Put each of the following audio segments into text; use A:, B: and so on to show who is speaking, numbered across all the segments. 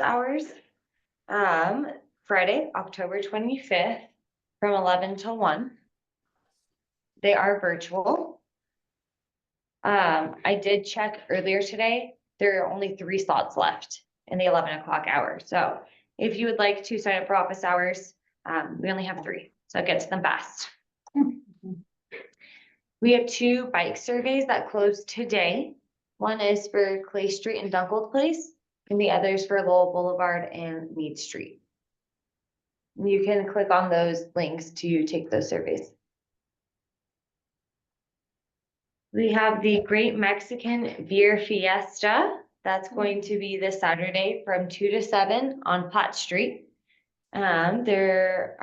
A: hours. Friday, October 25th from 11 till 1. They are virtual. I did check earlier today. There are only 3 slots left in the 11 o'clock hour. So if you would like to sign up for office hours, we only have 3. So get to them fast. We have 2 bike surveys that closed today. One is for Clay Street and Dunkel Place, and the other is for Lowell Boulevard and Meade Street. You can click on those links to take those surveys. We have the Great Mexican Beer Fiesta. That's going to be this Saturday from 2 to 7 on Platt Street. There's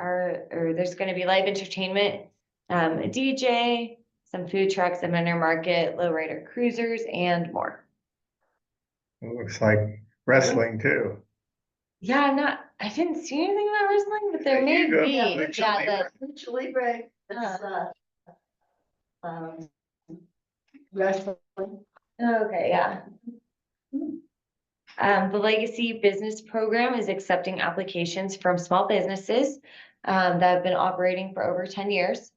A: going to be live entertainment, a DJ, some food trucks, a vendor market, lowrider cruisers, and more.
B: It looks like wrestling too.
A: Yeah, I didn't see anything about wrestling, but there may be.
C: Yeah, Lucha Libre. Wrestling.
A: Okay, yeah. The Legacy Business Program is accepting applications from small businesses that have been operating for over 10 years.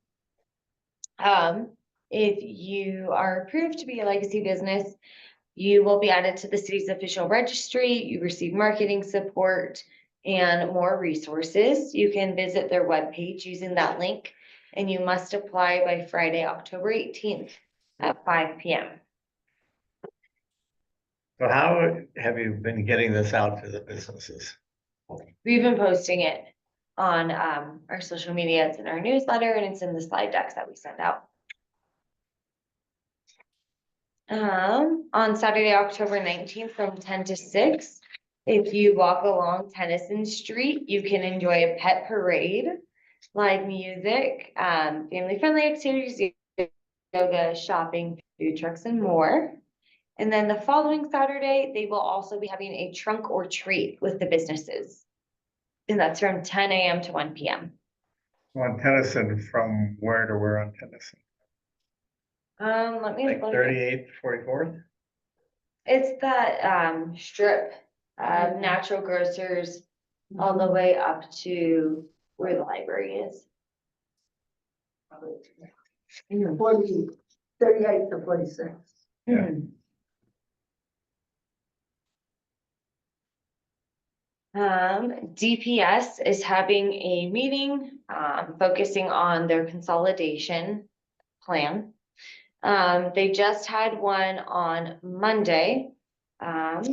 A: If you are approved to be a legacy business, you will be added to the city's official registry. You receive marketing support and more resources. You can visit their webpage using that link, and you must apply by Friday, October 18th at 5 p.m.
B: So how have you been getting this out to the businesses?
A: We've been posting it on our social media. It's in our newsletter, and it's in the slide decks that we send out. On Saturday, October 19th from 10 to 6, if you walk along Tennyson Street, you can enjoy a pet parade, live music, family-friendly activities, yoga, shopping, food trucks, and more. And then the following Saturday, they will also be having a trunk or treat with the businesses. And that's from 10 a.m. to 1 p.m.
B: On Tennyson, from where to where on Tennyson?
A: Let me
B: Like
A: look.
B: 38th, 44th?
A: It's that strip of natural grocers all the way up to where the library is.
C: 38 to 46.
B: Yeah.
A: DPS is having a meeting focusing on their consolidation plan. They just had one on Monday, and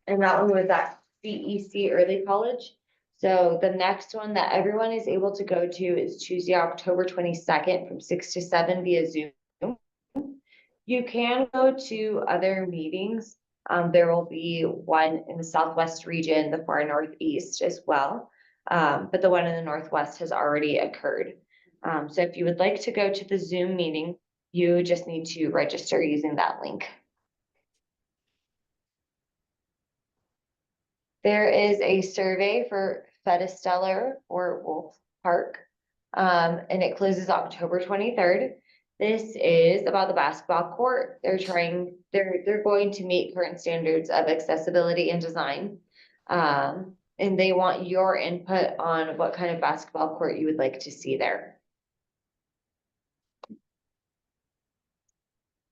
A: that one was at CEC Early College. So the next one that everyone is able to go to is Tuesday, October 22nd from 6 to 7 via Zoom. You can go to other meetings. There will be one in the Southwest region, the far Northeast as well. But the one in the Northwest has already occurred. So if you would like to go to the Zoom meeting, you just need to register using that link. There is a survey for Fedistellar or Wolf Park, and it closes October 23rd. This is about the basketball court. They're going to meet current standards of accessibility and design. And they want your input on what kind of basketball court you would like to see there.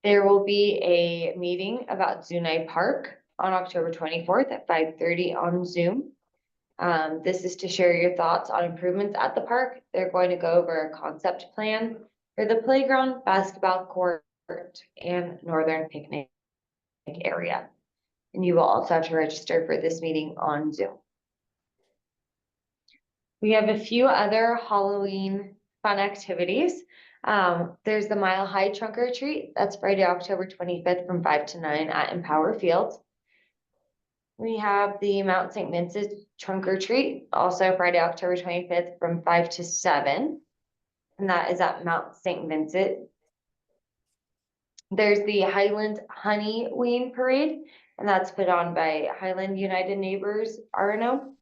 A: There will be a meeting about Zunai Park on October 24th at 5:30 on Zoom. This is to share your thoughts on improvements at the park. They're going to go over a concept plan for the playground, basketball court, and northern picnic area. And you will also have to register for this meeting on Zoom. We have a few other Halloween fun activities. There's the Mile High Trunk or Treat. That's Friday, October 25th from 5 to 9 at Empower Field. We have the Mount St. Vincent Trunk or Treat, also Friday, October 25th from 5 to 7. And that is at Mount St. Vincent. There's the Highland Honeyween Parade, and that's put on by Highland United Neighbors, RNO.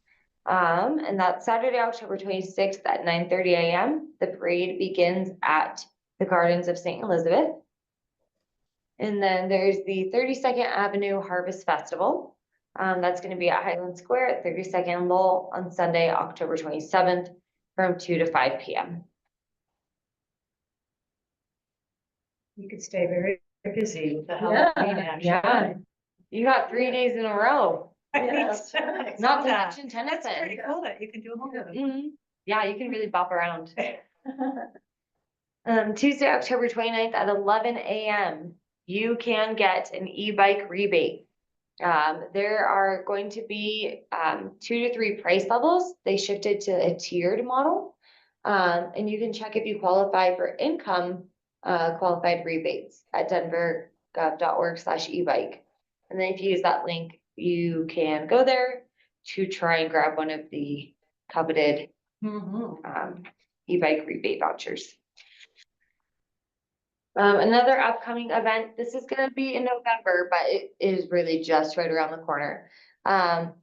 A: And that's Saturday, October 26th at 9:30 a.m. The parade begins at the Gardens of St. Elizabeth. And then there's the 32nd Avenue Harvest Festival. That's gonna be at Highland Square at 32nd Lowell on Sunday, October 27th from 2 to 5 p.m.
D: You could stay very busy with the
C: Yeah,
D: Halloween action.
A: Yeah, you got 3 days in a row,
C: Yeah.
A: not to
D: That.
A: mention
D: That's
A: Tennyson.
D: pretty cool that you can do them all.
A: Mhm. Yeah, you can really bop around. Tuesday, October 29th at 11 a.m., you can get an e-bike rebate. There are going to be 2 to 3 price levels. They shifted to a tiered model. And you can check if you qualify for income qualified rebates at denvergov.org/ebike. And then if you use that link, you can go there to try and grab one of the coveted e-bike rebate vouchers. Another upcoming event, this is gonna be in November, but it is really just right around the corner.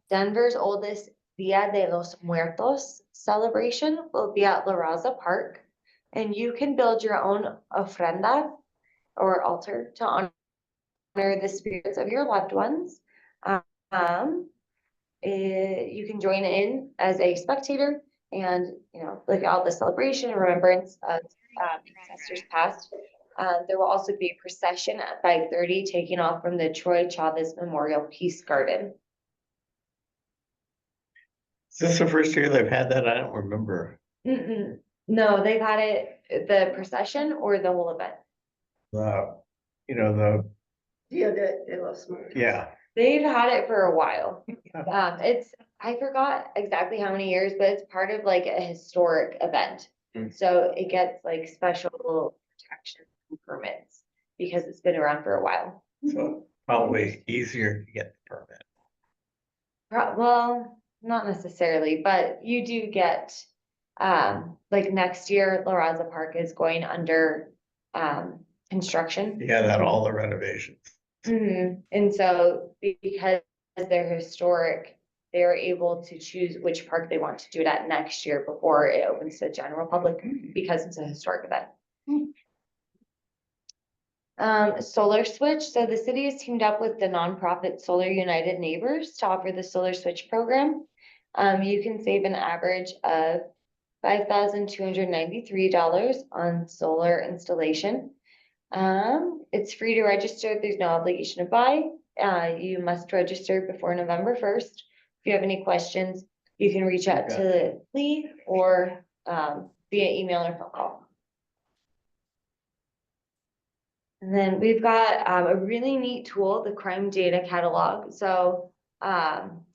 A: Denver's oldest Dia de los Muertos celebration will be at La Raza Park. And you can build your own ofrenda or altar to honor the spirits of your loved ones. You can join in as a spectator and, look at all the celebration and remembrance of ancestors past. There will also be a procession at 5:30 taking off from the Troy Chavez Memorial Peace Garden.
B: Is this the first year they've had that? I don't remember.
A: No, they've had it, the procession or the whole event.
B: The,
C: Dia de los Muertos.
B: yeah,
A: They've had it for a while. I forgot exactly how many years, but it's part of like a historic event.
B: Mm.
A: So it gets like special protection and permits because it's been around for a while.
B: so probably easier to get the permit.
A: Well, not necessarily, but you do get, like next year, La Raza Park is going under, construction.
B: Yeah, that all the renovations.
A: And so because they're historic, they're able to choose which park they want to do it at next year before it opens to the general public because it's a historic event. Solar Switch. So the city has teamed up with the nonprofit Solar United Neighbors to offer the Solar Switch program. You can save an average of $5,293 on solar installation. It's free to register. There's no obligation to buy. You must register before November 1st. If you have any questions, you can reach out to Lee or via email or phone call. And then we've got a really neat tool, the crime data catalog. So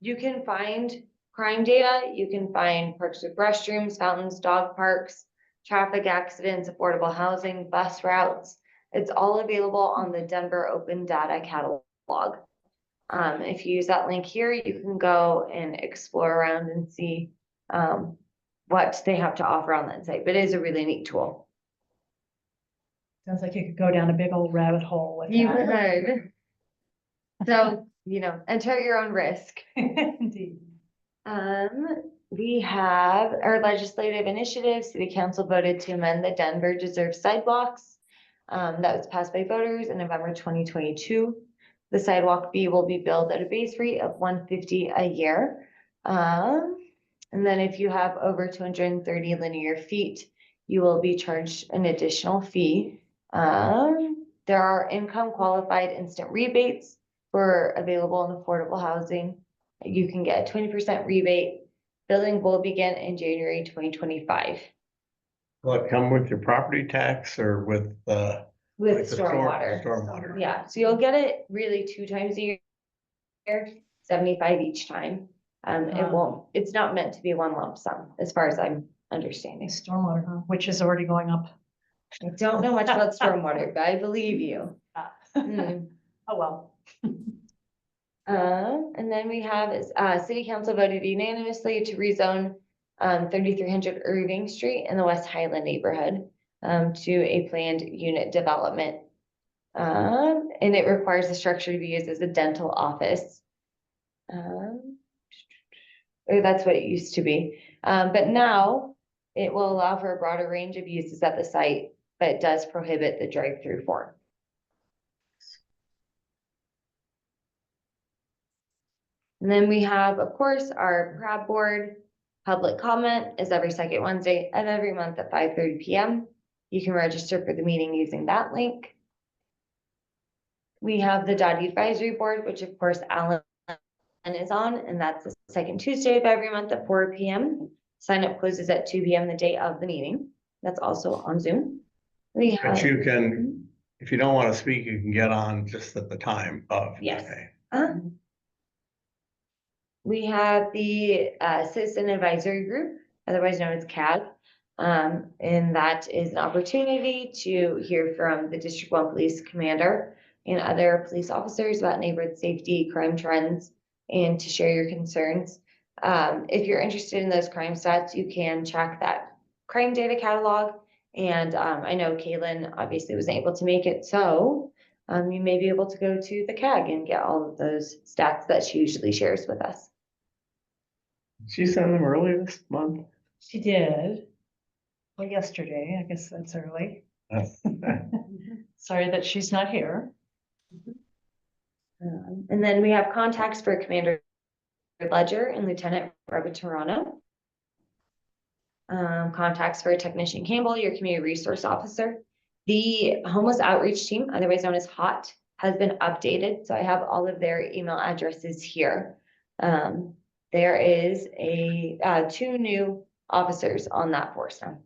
A: you can find crime data, you can find parks with restrooms, fountains, dog parks, traffic accidents, affordable housing, bus routes. It's all available on the Denver Open Data Catalog. If you use that link here, you can go and explore around and see what they have to offer on that site, but it is a really neat tool.
D: Sounds like you could go down a big old rabbit hole with
A: You
D: that.
A: could. So, enter at your own risk.
D: Indeed.
A: We have our legislative initiative. City Council voted to amend the Denver Deserve Sidewalks. That was passed by voters in November 2022. The sidewalk fee will be billed at a base rate of $150 a year. And then if you have over 230 linear feet, you will be charged an additional fee. There are income qualified instant rebates for available and affordable housing. You can get a 20% rebate. Billing will begin in January 2025.
B: Will it come with your property tax or with
A: With
B: like the
A: stormwater.
B: Stormwater.
A: Yeah, so you'll get it really 2 times a year, 75 each time. It's not meant to be one lump sum, as far as I'm understanding.
D: Stormwater, huh? Which is already going up.
A: I don't know much about stormwater, but I believe you.
D: Oh, well.
A: And then we have City Council voted unanimously to rezone 3300 Irving Street in the West Highland neighborhood to a planned unit development. And it requires the structure to be used as a dental office. Or that's what it used to be. But now it will allow for a broader range of uses at the site, but it does prohibit the drive-through form. And then we have, of course, our crab board. Public comment is every second Wednesday of every month at 5:30 p.m. You can register for the meeting using that link. We have the DOTI advisory board, which of course Alan is on, and that's the second Tuesday of every month at 4 p.m. Sign up closes at 2 p.m. the day of the meeting. That's also on Zoom. We have.
B: But you can, if you don't want to speak, you can get on just at the time of.
A: Yes.
B: Okay.
A: We have the Citizen Advisory Group, otherwise known as CAD. And that is an opportunity to hear from the District 1 Police Commander and other police officers about neighborhood safety, crime trends, and to share your concerns. If you're interested in those crime stats, you can check that crime data catalog. And I know Kaylin obviously wasn't able to make it, so you may be able to go to the CAG and get all of those stats that she usually shares with us.
B: She sent them early this month.
D: She did. Well, yesterday, I guess that's early. Sorry that she's not here.
A: And then we have contacts for Commander Ledger and Lieutenant Robitorano. Contacts for Technician Campbell, your community resource officer. The homeless outreach team, otherwise known as HOT, has been updated. So I have all of their email addresses here. There is two new officers on that force now.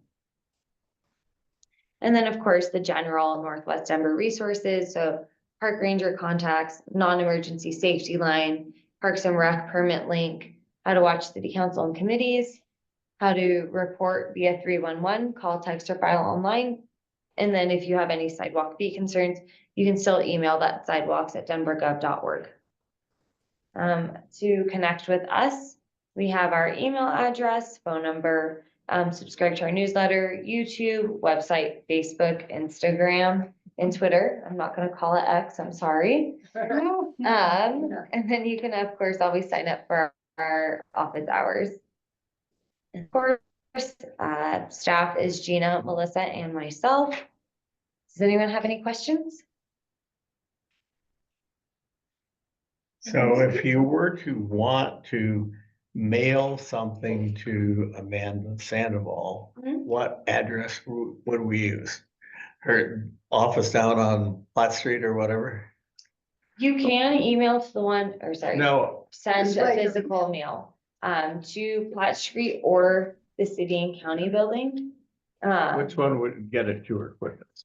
A: And then, of course, the general Northwest Denver resources. So park ranger contacts, non-emergency safety line, Parks and Rec permit link, how to watch city council and committees, how to report via 311, call, text, or file online. And then if you have any sidewalk fee concerns, you can still email that sidewalks@denvergov.org. To connect with us, we have our email address, phone number, subscribe to our newsletter, YouTube, website, Facebook, Instagram, and Twitter. I'm not gonna call it X, I'm sorry. And then you can, of course, always sign up for our office hours. And of course, staff is Gina, Melissa, and myself. Does anyone have any questions?
B: So if you were to want to mail something to Amanda Sandoval, what address would we use? Her office down on Platt Street or whatever?
A: You can email to the one, or sorry.
B: No,
A: Send
C: Just
A: a
C: like-
A: physical mail, to Platt Street or the city and county building.
B: which one would get it to her quickest?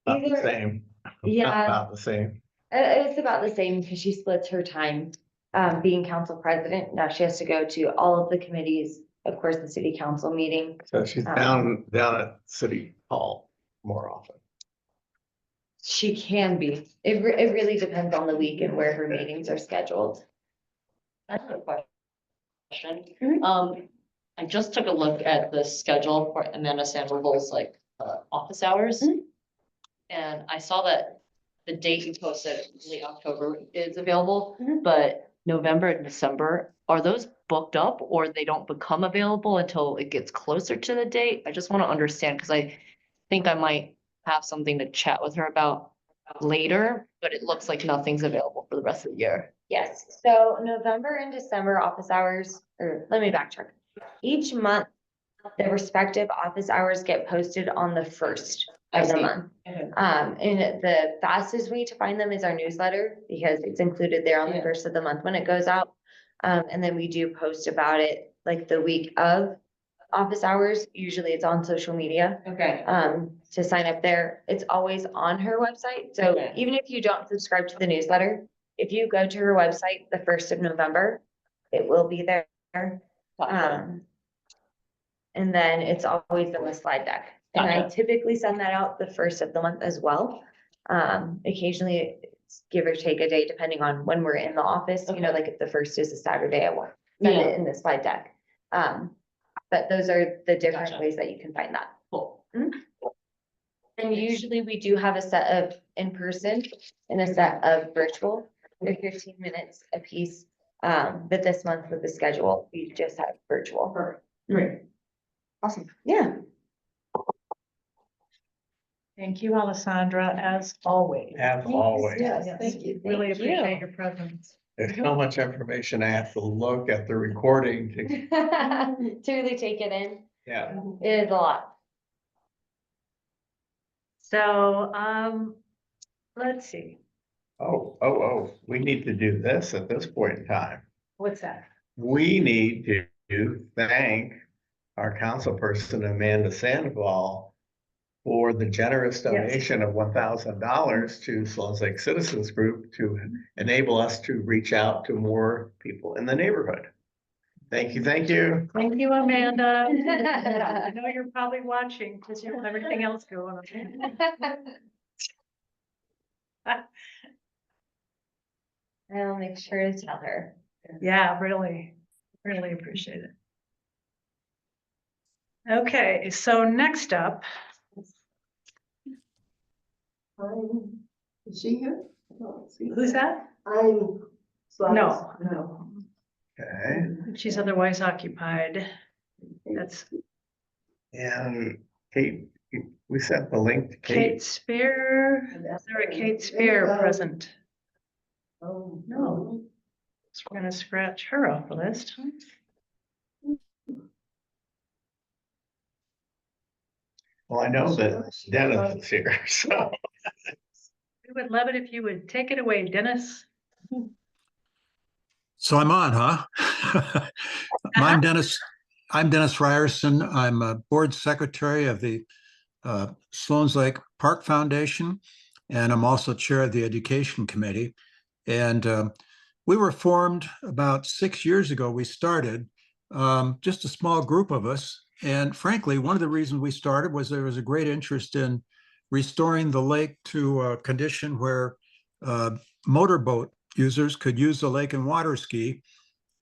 B: About the
A: Either-
B: same.
A: Yeah.
B: About the same.
A: It's about the same because she splits her time, being council president. Now she has to go to all of the committees, of course, the city council meeting.
B: So she's down at City Hall more often.
A: She can be. It really depends on the week and where her meetings are scheduled.
E: I have a question.
A: Mhm.
E: I just took a look at the schedule for Amanda Sandoval's office hours.
A: Mhm.
E: And I saw that the date you posted, late October, is available,
A: Mhm.
E: but November and December, are those booked up or they don't become available until it gets closer to the date? I just want to understand, because I think I might have something to chat with her about later, but it looks like nothing's available for the rest of the year.
A: Yes, so November and December office hours, or let me backtrack. Each month, the respective office hours get posted on the first
E: I
A: of the
E: see.
A: month.
E: Okay.
A: And the fastest way to find them is our newsletter because it's included there on the
E: Yeah.
A: first of the month when it goes out. And then we do post about it like the week of office hours. Usually it's on social media.
E: Okay.
A: To sign up there. It's always on her website. So
E: Okay.
A: even if you don't subscribe to the newsletter, if you go to her website the 1st of November, it will be there. And then it's always in the slide deck. And I
E: Gotcha.
A: typically send that out the 1st of the month as well. Occasionally it's give or take a day depending on when we're in the office, you know, like if the 1st is a Saturday, I won't send
E: Yeah.
A: it in the slide deck. But those are the different
E: Gotcha.
A: ways that you can find that.
E: Cool.
A: And usually we do have a set of in-person and a set of virtual. They're 15 minutes a piece. But this month with the schedule, we just have virtual.
E: Great. Awesome.
A: Yeah.
D: Thank you, Alessandra, as always.
B: As always.
C: Yes,
D: Yes,
C: thank you.
D: Really
A: Thank you.
D: appreciate your presence.
B: It's how much information I have to look at the recording to,
A: To really take it in,
B: yeah.
A: it is a lot.
D: So, let's see,
B: Oh, we need to do this at this point in time.
D: what's that?
B: We need to thank our councilperson Amanda Sandoval for the generous donation of $1,000 to Sloan's Lake Citizens Group to enable us to reach out to more people in the neighborhood. Thank you, thank you.
D: Thank you, Amanda. I know you're probably watching because you have everything else going on.
A: I'll make sure to tell her.
D: Yeah, really, really appreciate it. Okay, so next up,
C: Is she here? No, see.
D: who's that?
C: I'm.
D: No.
C: No.
B: Okay,
D: She's otherwise occupied. That's
B: and Kate, we sent the link to
D: Kate
B: Kate.
D: Spear. Is there a Kate Spear present?
C: Oh,
D: No. So we're gonna scratch her off the list.
B: Well, I know that Dennis is here, so.
D: We would love it if you would take it away, Dennis.
F: So I'm on, huh? I'm Dennis Ryerson. I'm a board secretary of the Sloan's Lake Park Foundation, and I'm also chair of the education committee. And we were formed about 6 years ago. We started just a small group of us. And frankly, one of the reasons we started was there was a great interest in restoring the lake to a condition where motorboat users could use the lake and water ski.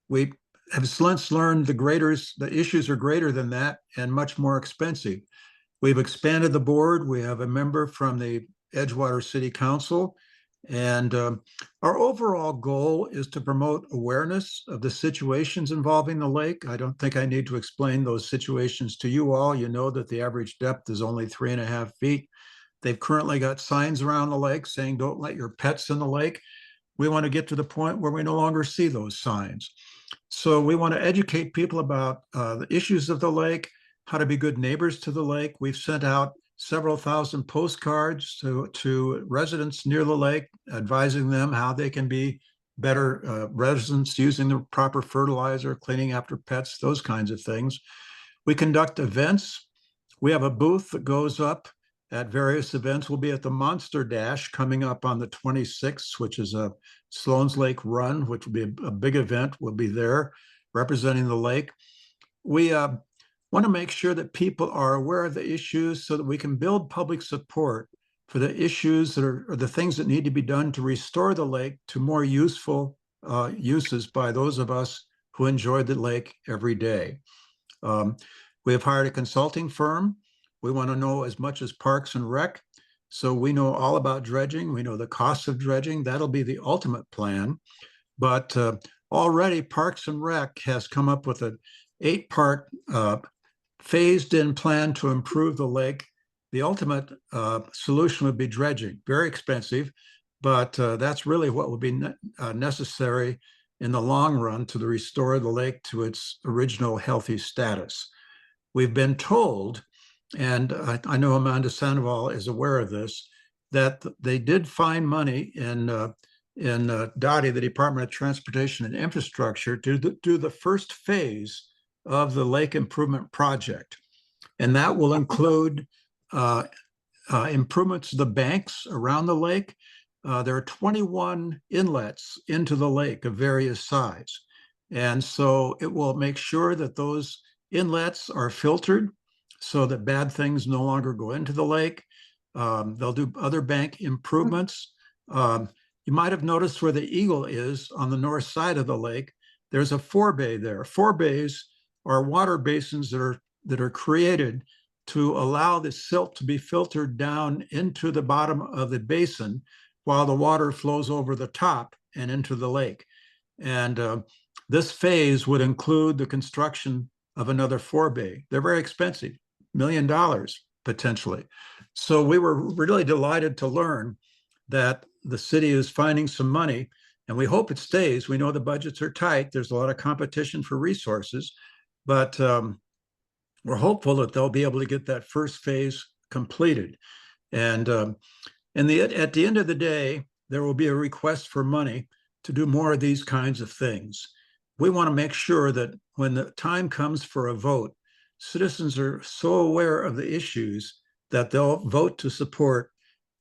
F: We have since learned the issues are greater than that and much more expensive. We've expanded the board. We have a member from the Edgewater City Council. And our overall goal is to promote awareness of the situations involving the lake. I don't think I need to explain those situations to you all. You know that the average depth is only 3.5 feet. They've currently got signs around the lake saying, don't let your pets in the lake. We want to get to the point where we no longer see those signs. So we want to educate people about the issues of the lake, how to be good neighbors to the lake. We've sent out several thousand postcards to residents near the lake, advising them how they can be better residents using the proper fertilizer, cleaning after pets, those kinds of things. We conduct events. We have a booth that goes up at various events. We'll be at the Monster Dash coming up on the 26th, which is a Sloan's Lake Run, which will be a big event. We'll be there representing the lake. We want to make sure that people are aware of the issues so that we can build public support for the issues that are the things that need to be done to restore the lake to more useful uses by those of us who enjoy the lake every day. We have hired a consulting firm. We want to know as much as Parks and Rec. So we know all about dredging. We know the costs of dredging. That'll be the ultimate plan. But already Parks and Rec has come up with an 8-part phased-in plan to improve the lake. The ultimate solution would be dredging. Very expensive, but that's really what will be necessary in the long run to restore the lake to its original healthy status. We've been told, and I know Amanda Sandoval is aware of this, that they did find money in DOTI, the Department of Transportation and Infrastructure, to do the first phase of the lake improvement project. And that will include improvements to the banks around the lake. There are 21 inlets into the lake of various size. And so it will make sure that those inlets are filtered so that bad things no longer go into the lake. They'll do other bank improvements. You might have noticed where the eagle is on the north side of the lake. There's a forebay there. Forebays are water basins that are created to allow the silt to be filtered down into the bottom of the basin while the water flows over the top and into the lake. And this phase would include the construction of another forebay. They're very expensive, $1 million potentially. So we were really delighted to learn that the city is finding some money and we hope it stays. We know the budgets are tight. There's a lot of competition for resources, but we're hopeful that they'll be able to get that first phase completed. And at the end of the day, there will be a request for money to do more of these kinds of things. We want to make sure that when the time comes for a vote, citizens are so aware of the issues that they'll vote to support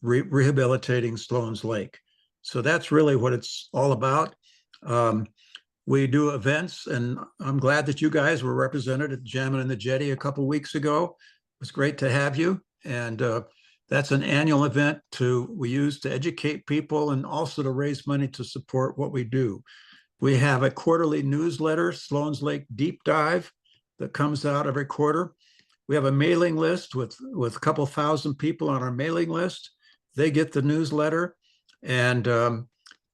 F: rehabilitating Sloan's Lake. So that's really what it's all about. We do events, and I'm glad that you guys were represented at Jammin' in the Jetty a couple weeks ago. It was great to have you. And that's an annual event we use to educate people and also to raise money to support what we do. We have a quarterly newsletter, Sloan's Lake Deep Dive, that comes out every quarter. We have a mailing list with a couple thousand people on our mailing list. They get the newsletter, and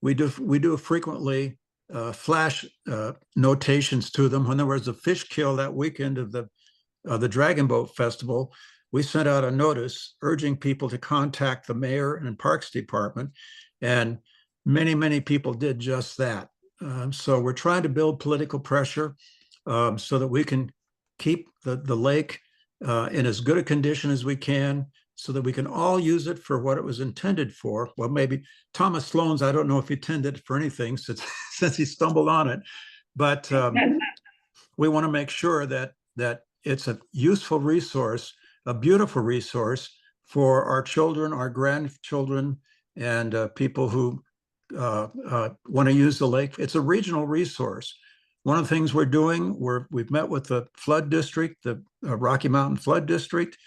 F: we do frequently flash notations to them. When there was a fish kill that weekend of the Dragon Boat Festival, we sent out a notice urging people to contact the mayor and parks department, and many people did just that. So we're trying to build political pressure so that we can keep the lake in as good a condition as we can, so that we can all use it for what it was intended for. Well, maybe Thomas Sloan's, I don't know if he intended it for anything since he stumbled on it, but we want to make sure that it's a useful resource, a beautiful resource for our children, our grandchildren, and people who want to use the lake. It's a regional resource. One of the things we're doing, we've met with the flood district, the Rocky Mountain Flood District.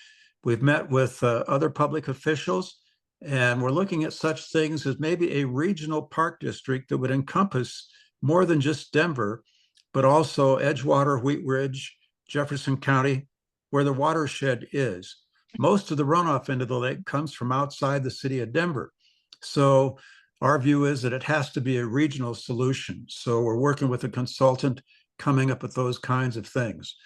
F: We've met with other public officials, and we're looking at such things as maybe a regional park district that would encompass more than just Denver, but also Edgewater, Wheat Ridge, Jefferson County, where the watershed is. Most of the runoff into the lake comes from outside the city of Denver. So our view is that it has to be a regional solution. So we're working with a consultant coming up with those kinds of things.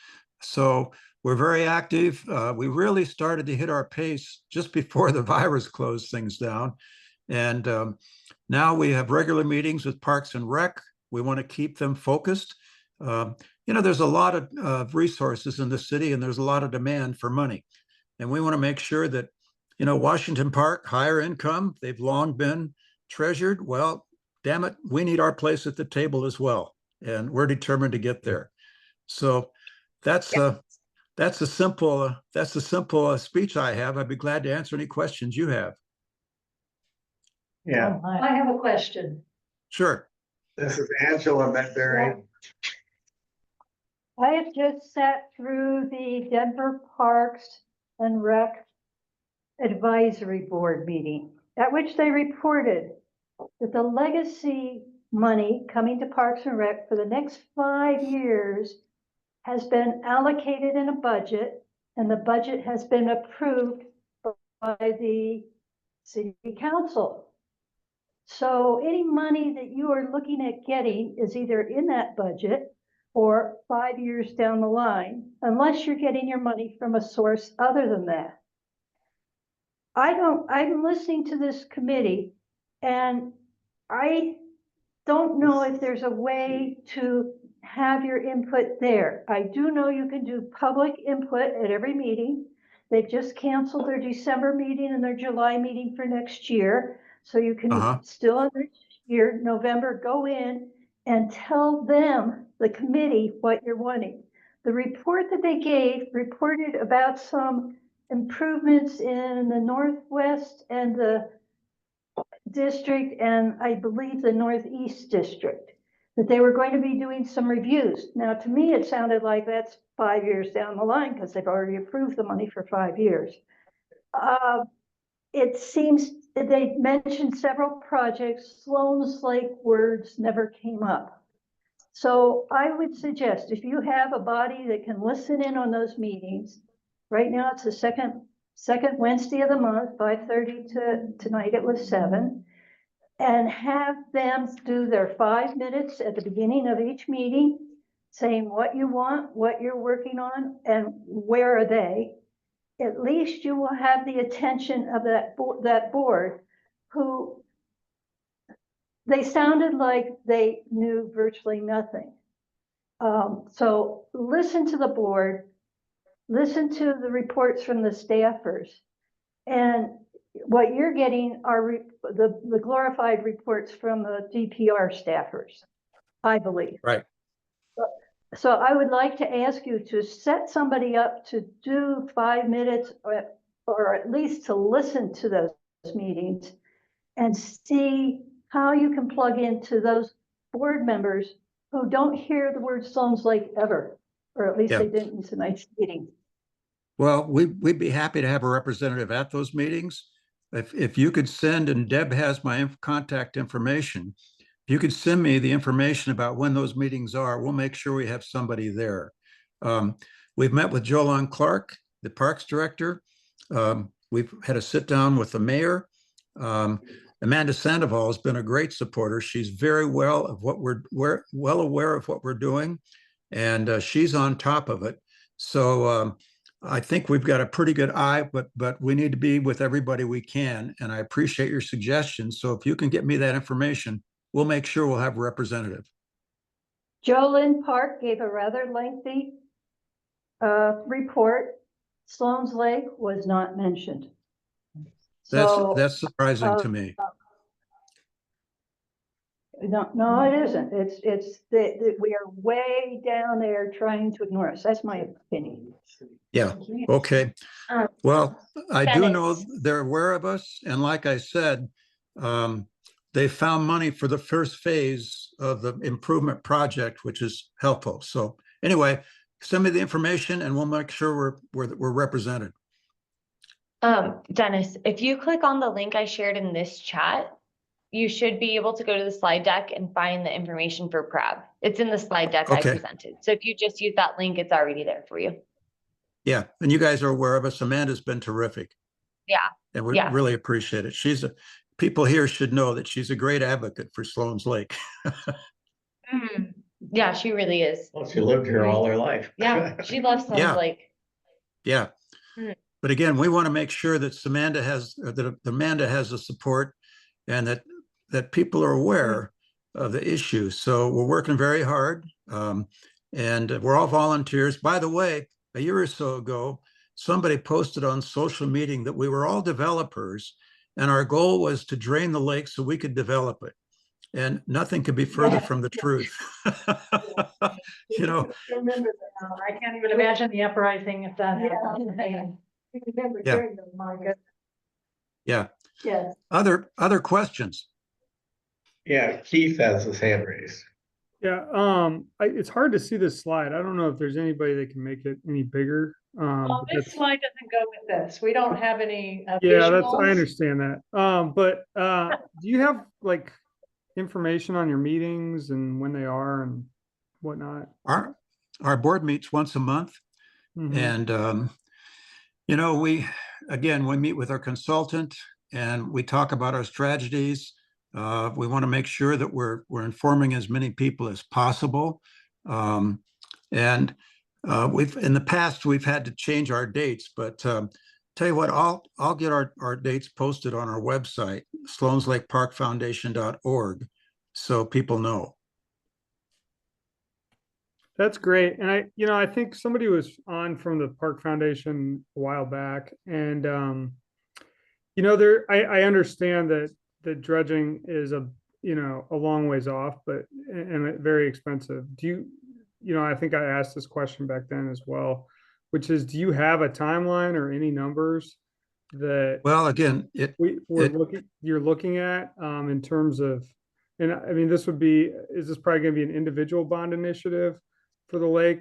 F: So we're very active. We really started to hit our pace just before the virus closed things down. And now we have regular meetings with Parks and Rec. We want to keep them focused. There's a lot of resources in the city, and there's a lot of demand for money. And we want to make sure that, Washington Park, higher income, they've long been treasured. Well, damn it, we need our place at the table as well. And we're determined to get there. So that's a simple speech I have. I'd be glad to answer any questions you have.
B: Yeah,
C: I have a question.
F: Sure.
B: this is Angela Medberry.
C: I have just sat through the Denver Parks and Rec Advisory Board meeting, at which they reported that the legacy money coming to Parks and Rec for the next 5 years has been allocated in a budget, and the budget has been approved by the city council. So any money that you are looking at getting is either in that budget or 5 years down the line, unless you're getting your money from a source other than that. I'm listening to this committee, and I don't know if there's a way to have your input there. I do know you can do public input at every meeting. They've just canceled their December meeting and their July meeting for next year. So you can still in this year, November, go in and tell them, the committee, what you're wanting. The report that they gave reported about some improvements in the Northwest and the district, and I believe the Northeast district, that they were going to be doing some reviews. Now, to me, it sounded like that's 5 years down the line, because they've already approved the money for 5 years. It seems that they mentioned several projects. Sloan's Lake words never came up. So I would suggest, if you have a body that can listen in on those meetings, right now it's the second Wednesday of the month, 5:30 to tonight it was 7, and have them do their 5 minutes at the beginning of each meeting, saying what you want, what you're working on, and where are they. At least you will have the attention of that board, who they sounded like they knew virtually nothing. So listen to the board, listen to the reports from the staffers. And what you're getting are the glorified reports from the DPR staffers, I believe.
F: Right.
C: So I would like to ask you to set somebody up to do 5 minutes or at least to listen to those meetings and see how you can plug into those board members who don't hear the word Sloan's Lake ever, or at least
F: Yeah.
C: they didn't in tonight's meeting.
F: Well, we'd be happy to have a representative at those meetings. If you could send, and Deb has my contact information, if you could send me the information about when those meetings are, we'll make sure we have somebody there. We've met with Jolon Clark, the Parks Director. We've had a sit down with the mayor. Amanda Sandoval has been a great supporter. She's very well aware of what we're doing, and she's on top of it. So I think we've got a pretty good eye, but we need to be with everybody we can. And I appreciate your suggestions. So if you can get me that information, we'll make sure we'll have a representative.
C: Jolyn Park gave a rather lengthy report. Sloan's Lake was not mentioned.
F: That's surprising to me.
C: No, it isn't. It's that we are way down there trying to ignore us. That's my opinion.
F: Yeah. Okay. Well, I do know
A: Dennis.
F: they're aware of us. And like I said, they found money for the first phase of the improvement project, which is helpful. So anyway, send me the information and we'll make sure we're represented.
A: Dennis, if you click on the link I shared in this chat, you should be able to go to the slide deck and find the information for PRAB. It's in the slide deck I
F: Okay.
A: presented. So if you just use that link, it's already there for you.
F: Yeah. And you guys are aware of us. Amanda's been terrific.
A: Yeah.
F: And we
A: Yeah.
F: really appreciate it. People here should know that she's a great advocate for Sloan's Lake.
A: Mhm. Yeah, she really is.
B: Well, she lived here all her life.
A: Yeah, she loves Sloan's
F: Yeah.
A: Lake.
F: Yeah.
A: Mm.
F: But again, we want to make sure that Amanda has the support and that people are aware of the issue. So we're working very hard. And we're all volunteers. By the way, a year or so ago, somebody posted on social media that we were all developers and our goal was to drain the lake so we could develop it. And nothing could be further from the truth. You know,
D: I remember that now. I can't even imagine the uprising if that happened.
C: Remember
F: Yeah.
C: during the, my goodness.
F: yeah.
C: Yes.
F: Other questions?
B: Yeah, Keith has his hand raised.
G: Yeah, it's hard to see this slide. I don't know if there's anybody that can make it any bigger.
D: Well,
G: But
D: this
G: that's-
D: slide doesn't go with this. We don't have any
G: Yeah, I
D: visuals.
G: understand that. But do you have like information on your meetings and when they are and whatnot?
F: Our board meets once a month.
G: Mhm.
F: And, you know, we meet with our consultant and we talk about our strategies. We want to make sure that we're informing as many people as possible. In the past, we've had to change our dates, but tell you what, I'll get our dates posted on our website, sloanslakeparkfoundation.org, so people know.
G: That's great. And I think somebody was on from the Park Foundation a while back and, I understand that the dredging is a long ways off, and very expensive. I think I asked this question back then as well, which is, do you have a timeline or any numbers that
F: Well, again,
G: you're looking at in terms of, and I mean, is this probably going to be an individual bond initiative for the lake?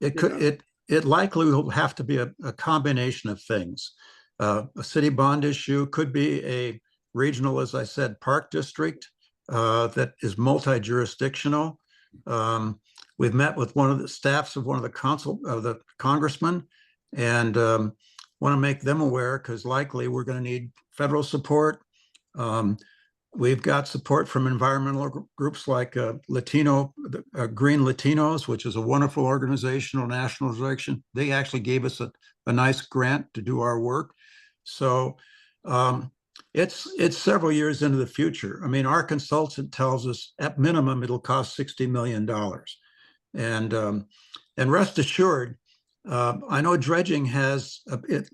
F: It likely will have to be a combination of things. A city bond issue could be a regional, as I said, park district that is multi-jurisdictional. We've met with one of the staffs of one of the congressmen and want to make them aware because likely we're going to need federal support. We've got support from environmental groups like Green Latinos, which is a wonderful organizational national direction. They actually gave us a nice grant to do our work. So It's several years into the future. I mean, our consultant tells us at minimum it'll cost $60 million. And rest assured, I know dredging has an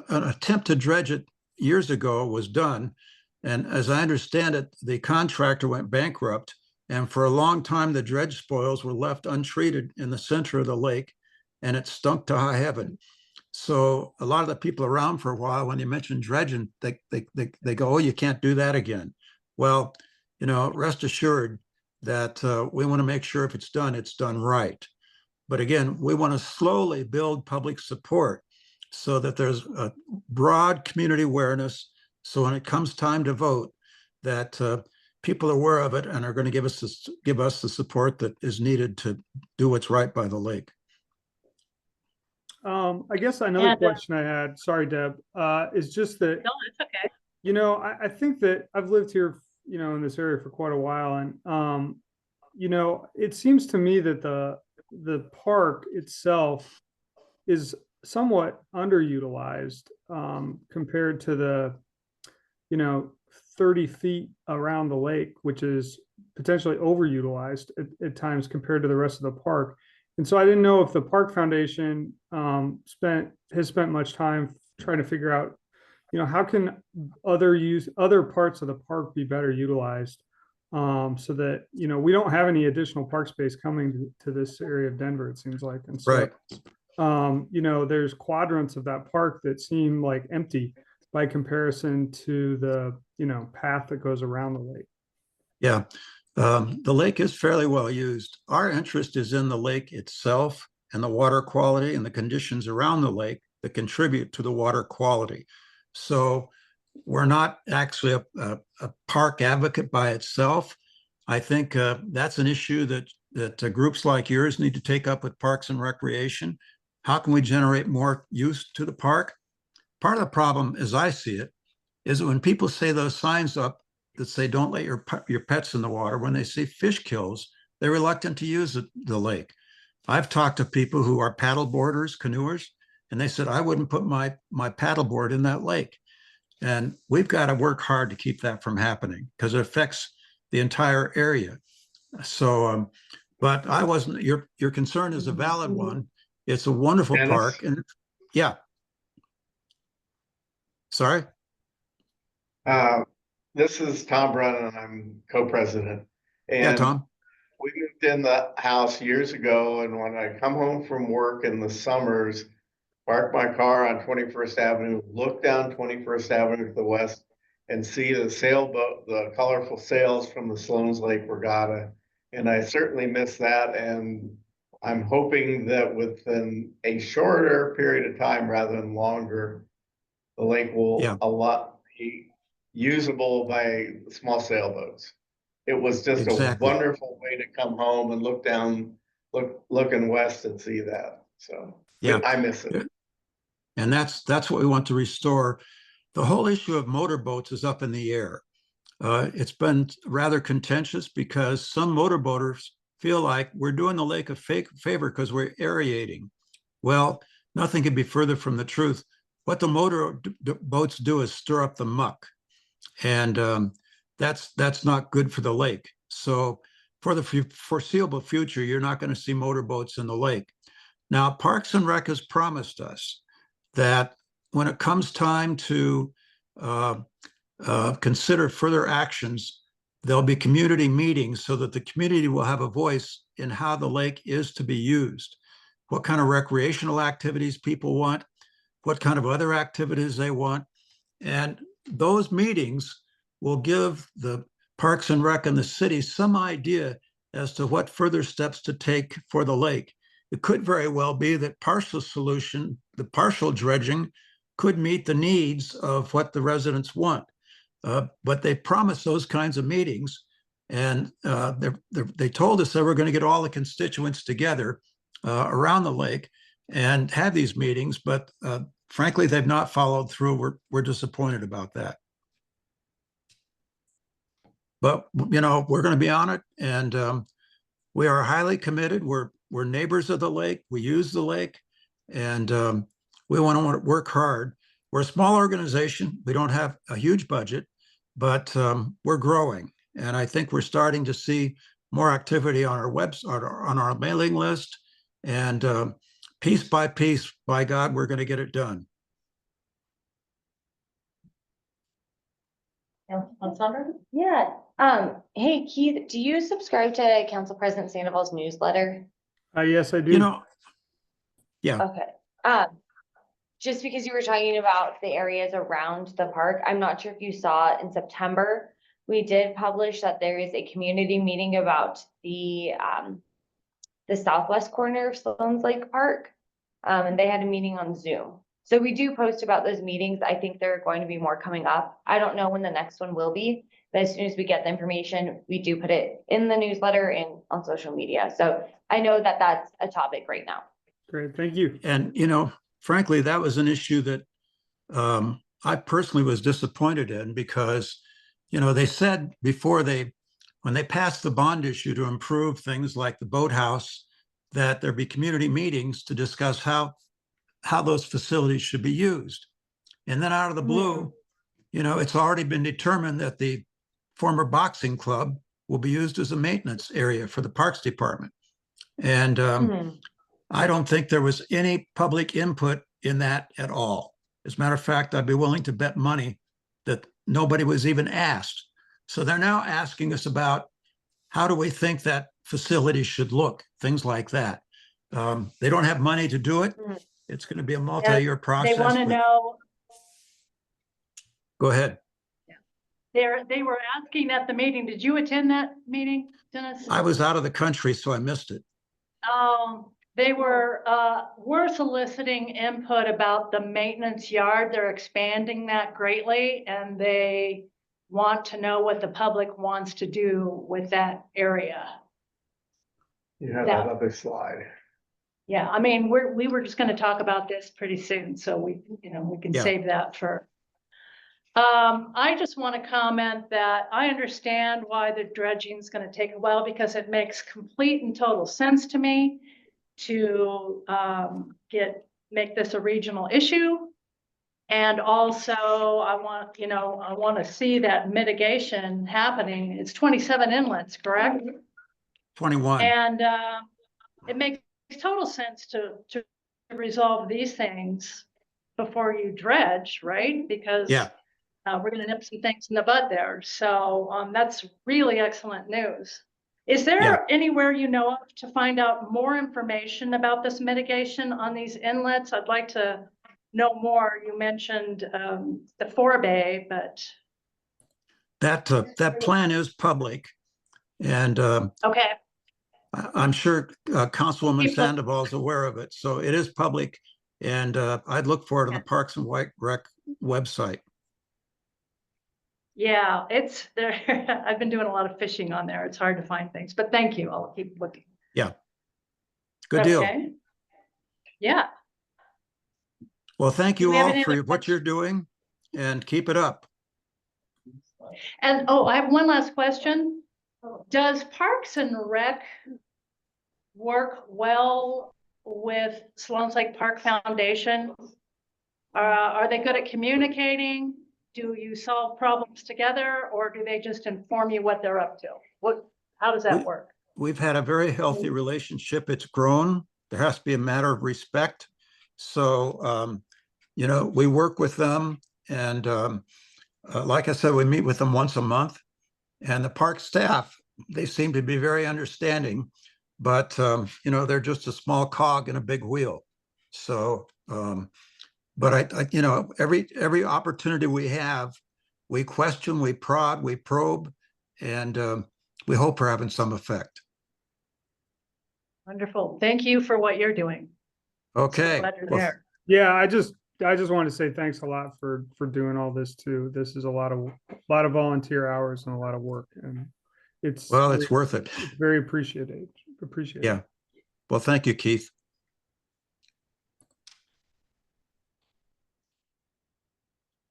F: attempt to dredge it years ago was done. And as I understand it, the contractor went bankrupt. And for a long time, the dredge spoils were left untreated in the center of the lake, and it stunk to high heaven. So a lot of the people around for a while, when you mention dredging, they go, "Oh, you can't do that again." Well, rest assured that we want to make sure if it's done right. But again, we want to slowly build public support so that there's a broad community awareness. So when it comes time to vote, that people are aware of it and are going to give us the support that is needed to do what's right by the lake.
G: I guess another
D: And,
G: question I had, sorry, Deb, is just that,
D: No, it's okay.
G: I think that I've lived here, in this area for quite a while, and it seems to me that the park itself is somewhat underutilized compared to the 30 feet around the lake, which is potentially overutilized at times compared to the rest of the park. And so I didn't know if the Park Foundation has spent much time trying to figure out, how can other parts of the park be better utilized, so that we don't have any additional park space coming to this area of Denver, it seems like. And so,
F: Right.
G: there's quadrants of that park that seem like empty by comparison to the path that goes around the lake.
F: Yeah. The lake is fairly well used. Our interest is in the lake itself and the water quality and the conditions around the lake that contribute to the water quality. So we're not actually a park advocate by itself. I think that's an issue that groups like yours need to take up with Parks and Recreation. How can we generate more use to the park? Part of the problem, as I see it, is that when people say those signs up that say don't let your pets in the water, when they see fish kills, they're reluctant to use the lake. I've talked to people who are paddle boarders, canoers, and they said, I wouldn't put my paddleboard in that lake. And we've got to work hard to keep that from happening because it affects the entire area. So, but your concern is a valid one. It's a wonderful
B: Dennis?
F: park. And yeah. Sorry?
B: This is Tom Brennan. I'm co-president.
F: Yeah,
B: And
F: Tom.
B: we moved in the house years ago, and when I come home from work in the summers, park my car on 21st Avenue, look down 21st Avenue to the west, and see the sailboat, the colorful sails from the Sloan's Lake Regatta. And I certainly miss that. And I'm hoping that within a shorter period of time rather than longer, the lake will be usable by small sailboats. It was just a wonderful way to come home and looking west and see that. So
F: yeah,
B: I miss it.
F: And that's what we want to restore. The whole issue of motorboats is up in the air. It's been rather contentious because some motorboaters feel like we're doing the lake a favor because we're aerating. Well, nothing could be further from the truth. What the motorboats do is stir up the muck, and that's not good for the lake. So for the foreseeable future, you're not going to see motorboats in the lake. Now, Parks and Rec has promised us that when it comes time to consider further actions, there'll be community meetings so that the community will have a voice in how the lake is to be used, what kind of recreational activities people want, what kind of other activities they want. And those meetings will give the Parks and Rec and the city some idea as to what further steps to take for the lake. It could very well be that the partial dredging could meet the needs of what the residents want. But they promised those kinds of meetings, and they told us they were going to get all the constituents together around the lake and have these meetings, but frankly, they've not followed through. We're disappointed about that. But we're going to be on it, and we are highly committed. We're neighbors of the lake. We use the lake, and we want to work hard. we're a small organization. We don't have a huge budget, but we're growing. And I think we're starting to see more activity on our website, on our mailing list. And piece by piece, by God, we're going to get it done.
D: Alessandra?
A: Yeah, hey Keith, do you subscribe to Council President Sandoval's newsletter?
G: Yes, I do.
F: You know, yeah,
A: Okay, just because you were talking about the areas around the park, I'm not sure if you saw in September, we did publish that there is a community meeting about the southwest corner of Sloan's Lake Park. And they had a meeting on Zoom. So we do post about those meetings. I think there are going to be more coming up. I don't know when the next one will be, but as soon as we get the information, we do put it in the newsletter and on social media. So I know that that's a topic right now.
G: Great, thank you.
F: and you know, frankly, that was an issue that I personally was disappointed in because, you know, they said before when they passed the bond issue to improve things like the boathouse, that there'd be community meetings to discuss how those facilities should be used. And then out of the blue, you know, it's already been determined that the former boxing club will be used as a maintenance area for the Parks Department. And I don't think there was any public input in that at all. As a matter of fact, I'd be willing to bet money that nobody was even asked. So they're now asking us about how do we think that facility should look, things like that. They don't have money to do it. It's going to be a multi-year process.
D: They want to know,
F: Go ahead.
D: they were asking at the meeting, did you attend that meeting, Dennis?
F: I was out of the country, so I missed it.
D: They were soliciting input about the maintenance yard. They're expanding that greatly, and they want to know what the public wants to do with that area.
B: You have
D: Yeah.
B: another slide.
D: Yeah, I mean, we were just gonna talk about this pretty soon, so we can
F: Yeah.
D: save that for. I just want to comment that I understand why the dredging is gonna take a while, because it makes complete and total sense to me to make this a regional issue. And also, I want to see that mitigation happening. It's 27 inlets, correct?
F: 21.
D: And it makes total sense to resolve these things before you dredge, right? Because
F: Yeah.
D: we're going to nip some things in the bud there. So that's really excellent news. Is there
F: Yeah.
D: anywhere you know of to find out more information about this mitigation on these inlets? I'd like to know more. You mentioned the forebay, but.
F: That plan is public. And
D: Okay.
F: I'm sure Councilwoman
D: People-
F: Sandoval is aware of it. So it is public. And I'd look for it on the Parks and Rec website.
D: Yeah, it's there. I've been doing a lot of fishing on there. It's hard to find things, but thank you. I'll keep looking.
F: Good deal.
D: Okay. Yeah.
F: Well, thank
D: Do
F: you
D: we have
F: all
D: any
F: for
D: other
F: what you're doing and keep it up.
D: And I have one last question. Does Parks and Rec work well with Sloan's Lake Park Foundation? Are they good at communicating? Do you solve problems together, or do they just inform you what they're up to? How does that work?
F: We've had a very healthy relationship. It's grown. There has to be a matter of respect. So, you know, we work with them. And like I said, we meet with them once a month. And the park staff, they seem to be very understanding. But, you know, they're just a small cog in a big wheel. So, but I you know, every opportunity we have, we question, we prod, we probe, and we hope we're having some effect.
D: Wonderful. Thank you for what you're doing.
F: Okay.
D: So glad you're
F: Well,
D: there.
G: Yeah, I just want to say thanks a lot for doing all this too. This is a lot of volunteer hours and a lot of work, and it's
F: worth it.
G: It's very appreciated.
F: Yeah. Well, thank you, Keith.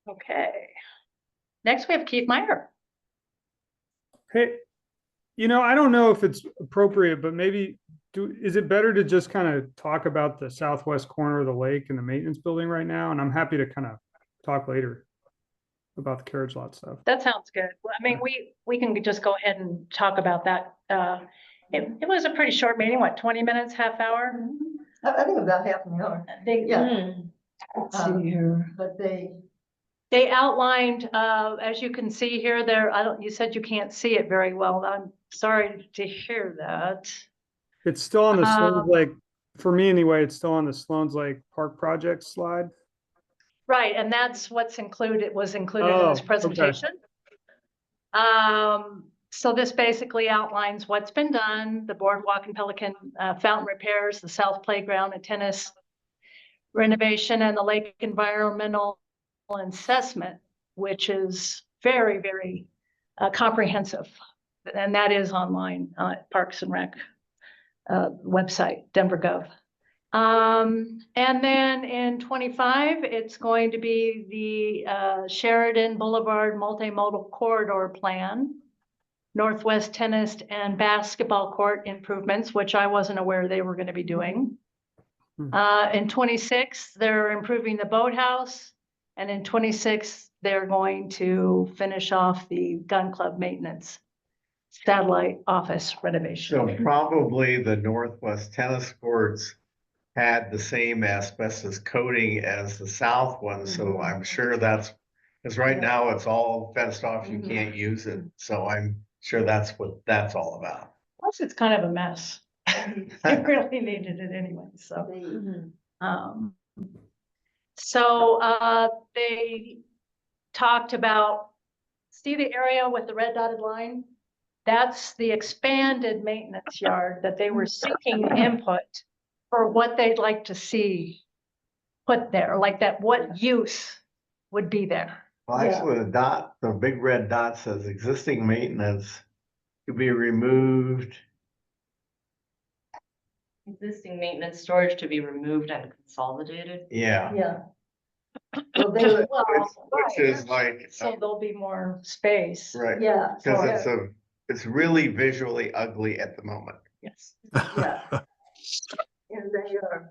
D: Okay. Next, we have Keith Meyer.
G: Hey, you know, I don't know if it's appropriate, but maybe is it better to just kind of talk about the southwest corner of the lake and the maintenance building right now? And I'm happy to kind of talk later about the carriage lot stuff.
D: That sounds good. Well, I mean, we can just go ahead and talk about that. It was a pretty short meeting, what, 20 minutes, half hour?
C: I think about half an hour. Yeah.
A: Hmm.
C: See here. But
D: They outlined, as you can see here, you said you can't see it very well. I'm sorry to hear that.
G: It's still on the Sloan's
D: Um,
G: Lake, for me anyway, it's still on the Sloan's Lake Park project slide.
D: Right, and that's what's was included in this
G: Oh, okay.
D: presentation. So this basically outlines what's been done, the boardwalk and Pelican fountain repairs, the south playground and tennis renovation, and the lake environmental assessment, which is very, very comprehensive. And that is online at Parks and Rec website, Denver.gov. And then in 25, it's going to be the Sheridan Boulevard multimodal corridor plan, Northwest tennis and basketball court improvements, which I wasn't aware they were going to be doing. In 26, they're improving the boathouse. And in 26, they're going to finish off the gun club maintenance satellite office renovation.
B: So probably the Northwest tennis courts had the same asbestos coating as the south one, so I'm sure that's, because right now it's all fenced off, you can't use it, so I'm sure that's what that's all about.
D: Plus, it's kind of a mess. They really needed it anyway, so. They talked about, see the area with the red dotted line? That's the expanded maintenance yard that they were seeking input for what they'd like to see put there, like that, what use would be there.
B: Well, actually, the big red dot says existing maintenance to be removed.
E: Existing maintenance storage to be removed and consolidated.
B: Yeah,
C: Yeah.
B: which is like,
D: So there'll be more space.
B: right,
C: Yeah.
B: because it's really visually ugly at the moment.
D: Yes.
C: Yeah. And they are,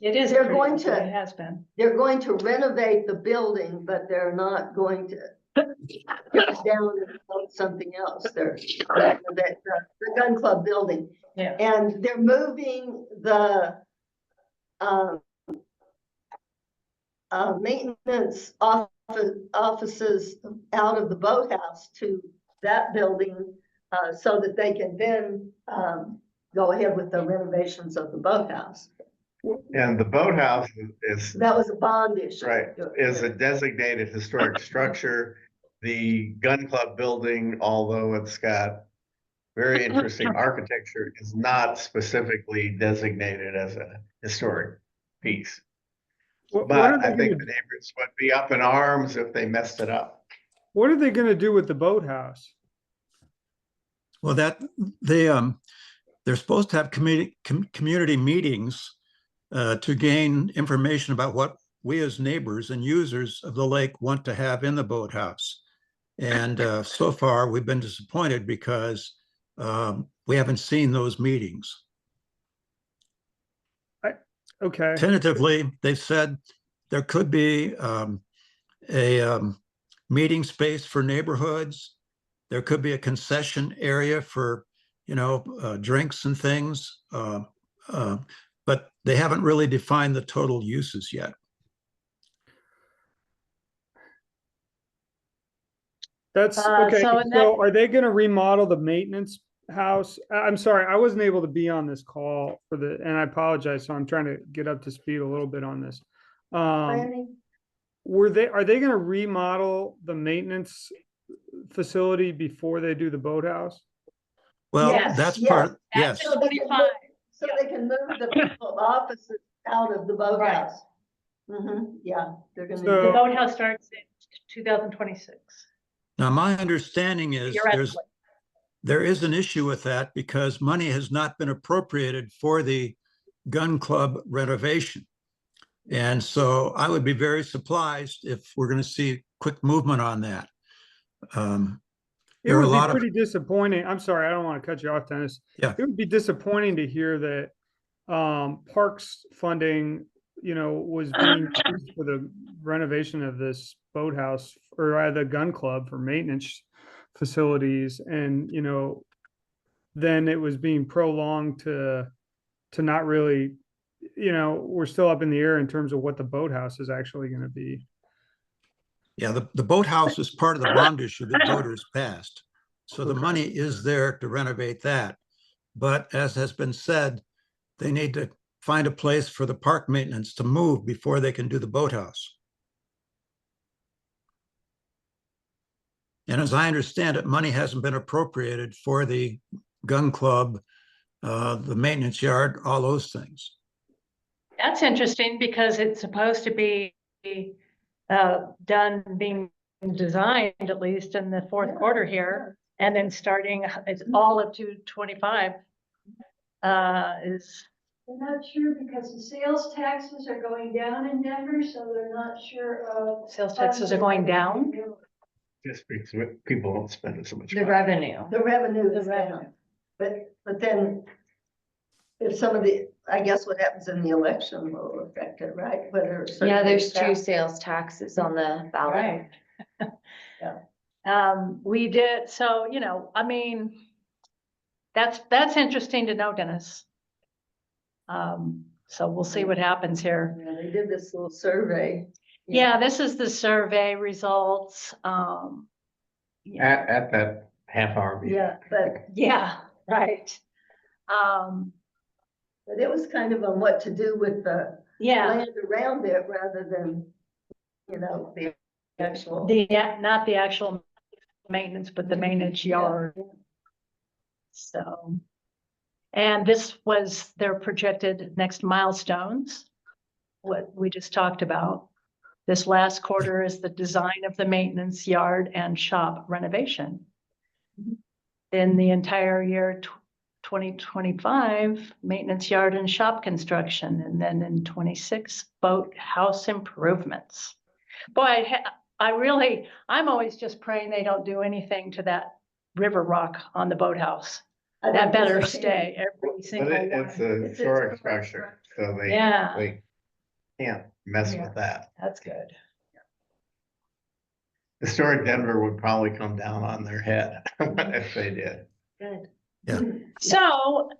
D: It is.
C: They're
D: pretty
C: going
D: much
C: to-
D: what It has been.
C: they're going to renovate the building, but they're not going to tear it down and build something else. They're the gun club building.
D: Yeah.
C: And they're moving the maintenance offices out of the boathouse to that building so that they can then go ahead with the renovations of the boathouse.
B: And the boathouse is,
C: That was a bond issue.
B: right, is a designated historic structure. The gun club building, although it's got very interesting architecture, is not specifically designated as a historic piece.
G: What
B: But
G: are
B: I
G: they
B: think
G: gonna-
B: the neighbors would be up in arms if they messed it up.
G: What are they gonna do with the boathouse?
F: Well, they're supposed to have community meetings to gain information about what we as neighbors and users of the lake want to have in the boathouse. And so far, we've been disappointed because we haven't seen those meetings.
G: Okay,
F: Tentatively, they've said there could be a meeting space for neighborhoods. There could be a concession area for, drinks and things. But they haven't really defined the total uses yet.
G: that's okay.
D: So in
G: So are they gonna remodel the maintenance house? I'm sorry, I wasn't able to be on this call and I apologize, so I'm trying to get up to speed a little bit on this.
C: Planning?
G: Are they gonna remodel the maintenance facility before they do the boathouse?
F: Well,
C: Yes,
F: that's
C: yes.
F: part, yes.
C: So they can move- so they can move the people offices out of the boathouse. Yeah, they're gonna.
G: So-
D: The boathouse starts in 2026.
F: Now, my understanding is
D: Theoretically.
F: there is an issue with that because money has not been appropriated for the gun club renovation. And so I would be very surprised if we're going to see quick movement on that.
G: It
F: There are a
G: would
F: lot
G: be
F: of,
G: pretty disappointing. I'm sorry, I don't want to cut you off, Dennis.
F: Yeah.
G: It would be disappointing to hear that parks funding, was being used for the renovation of this boathouse or the gun club for maintenance facilities. And, then it was being prolonged to not really, we're still up in the air in terms of what the boathouse is actually going to be.
F: Yeah, the boathouse is part of the bond issue that voters passed. So the money is there to renovate that. But as has been said, they need to find a place for the park maintenance to move before they can do the boathouse. And as I understand it, money hasn't been appropriated for the gun club, the maintenance yard, all those things.
D: That's interesting because it's supposed to be being designed at least in the fourth quarter here, and then starting it's all of 225 is.
C: They're not sure because the sales taxes are going down in Denver, so they're not sure of.
D: Sales taxes are going down.
B: Just because people don't spend so much.
A: The
B: money.
A: revenue.
H: The revenue is down. But then if some of the, I guess what happens in the election will affect it, right? Whether it's
A: Yeah, there's
H: certain
A: two sales taxes on the ballot.
D: Right.
H: Yeah.
D: We did, so, I mean, that's interesting to know, Dennis. So we'll see what happens here.
H: Yeah, they did this little survey.
D: Yeah, this is the survey results.
B: At that half-hour meeting.
H: Yeah, but
D: Yeah, right.
H: but it was kind of on what to do with the
D: Yeah,
H: land around it rather than, the actual.
D: not the actual maintenance, but the maintenance yard. So, and this was their projected next milestones, what we just talked about. This last quarter is the design of the maintenance yard and shop renovation. In the entire year 2025, maintenance yard and shop construction, and then in 26, boat house improvements. Boy, I'm always just praying they don't do anything to that river rock on the boathouse. That better stay every
B: But
D: single
B: it's
D: one.
B: a historic structure, so they can't mess with that.
D: That's good.
B: Historic Denver would probably come down on their head if they did.
H: Good.
F: Yeah.
D: So,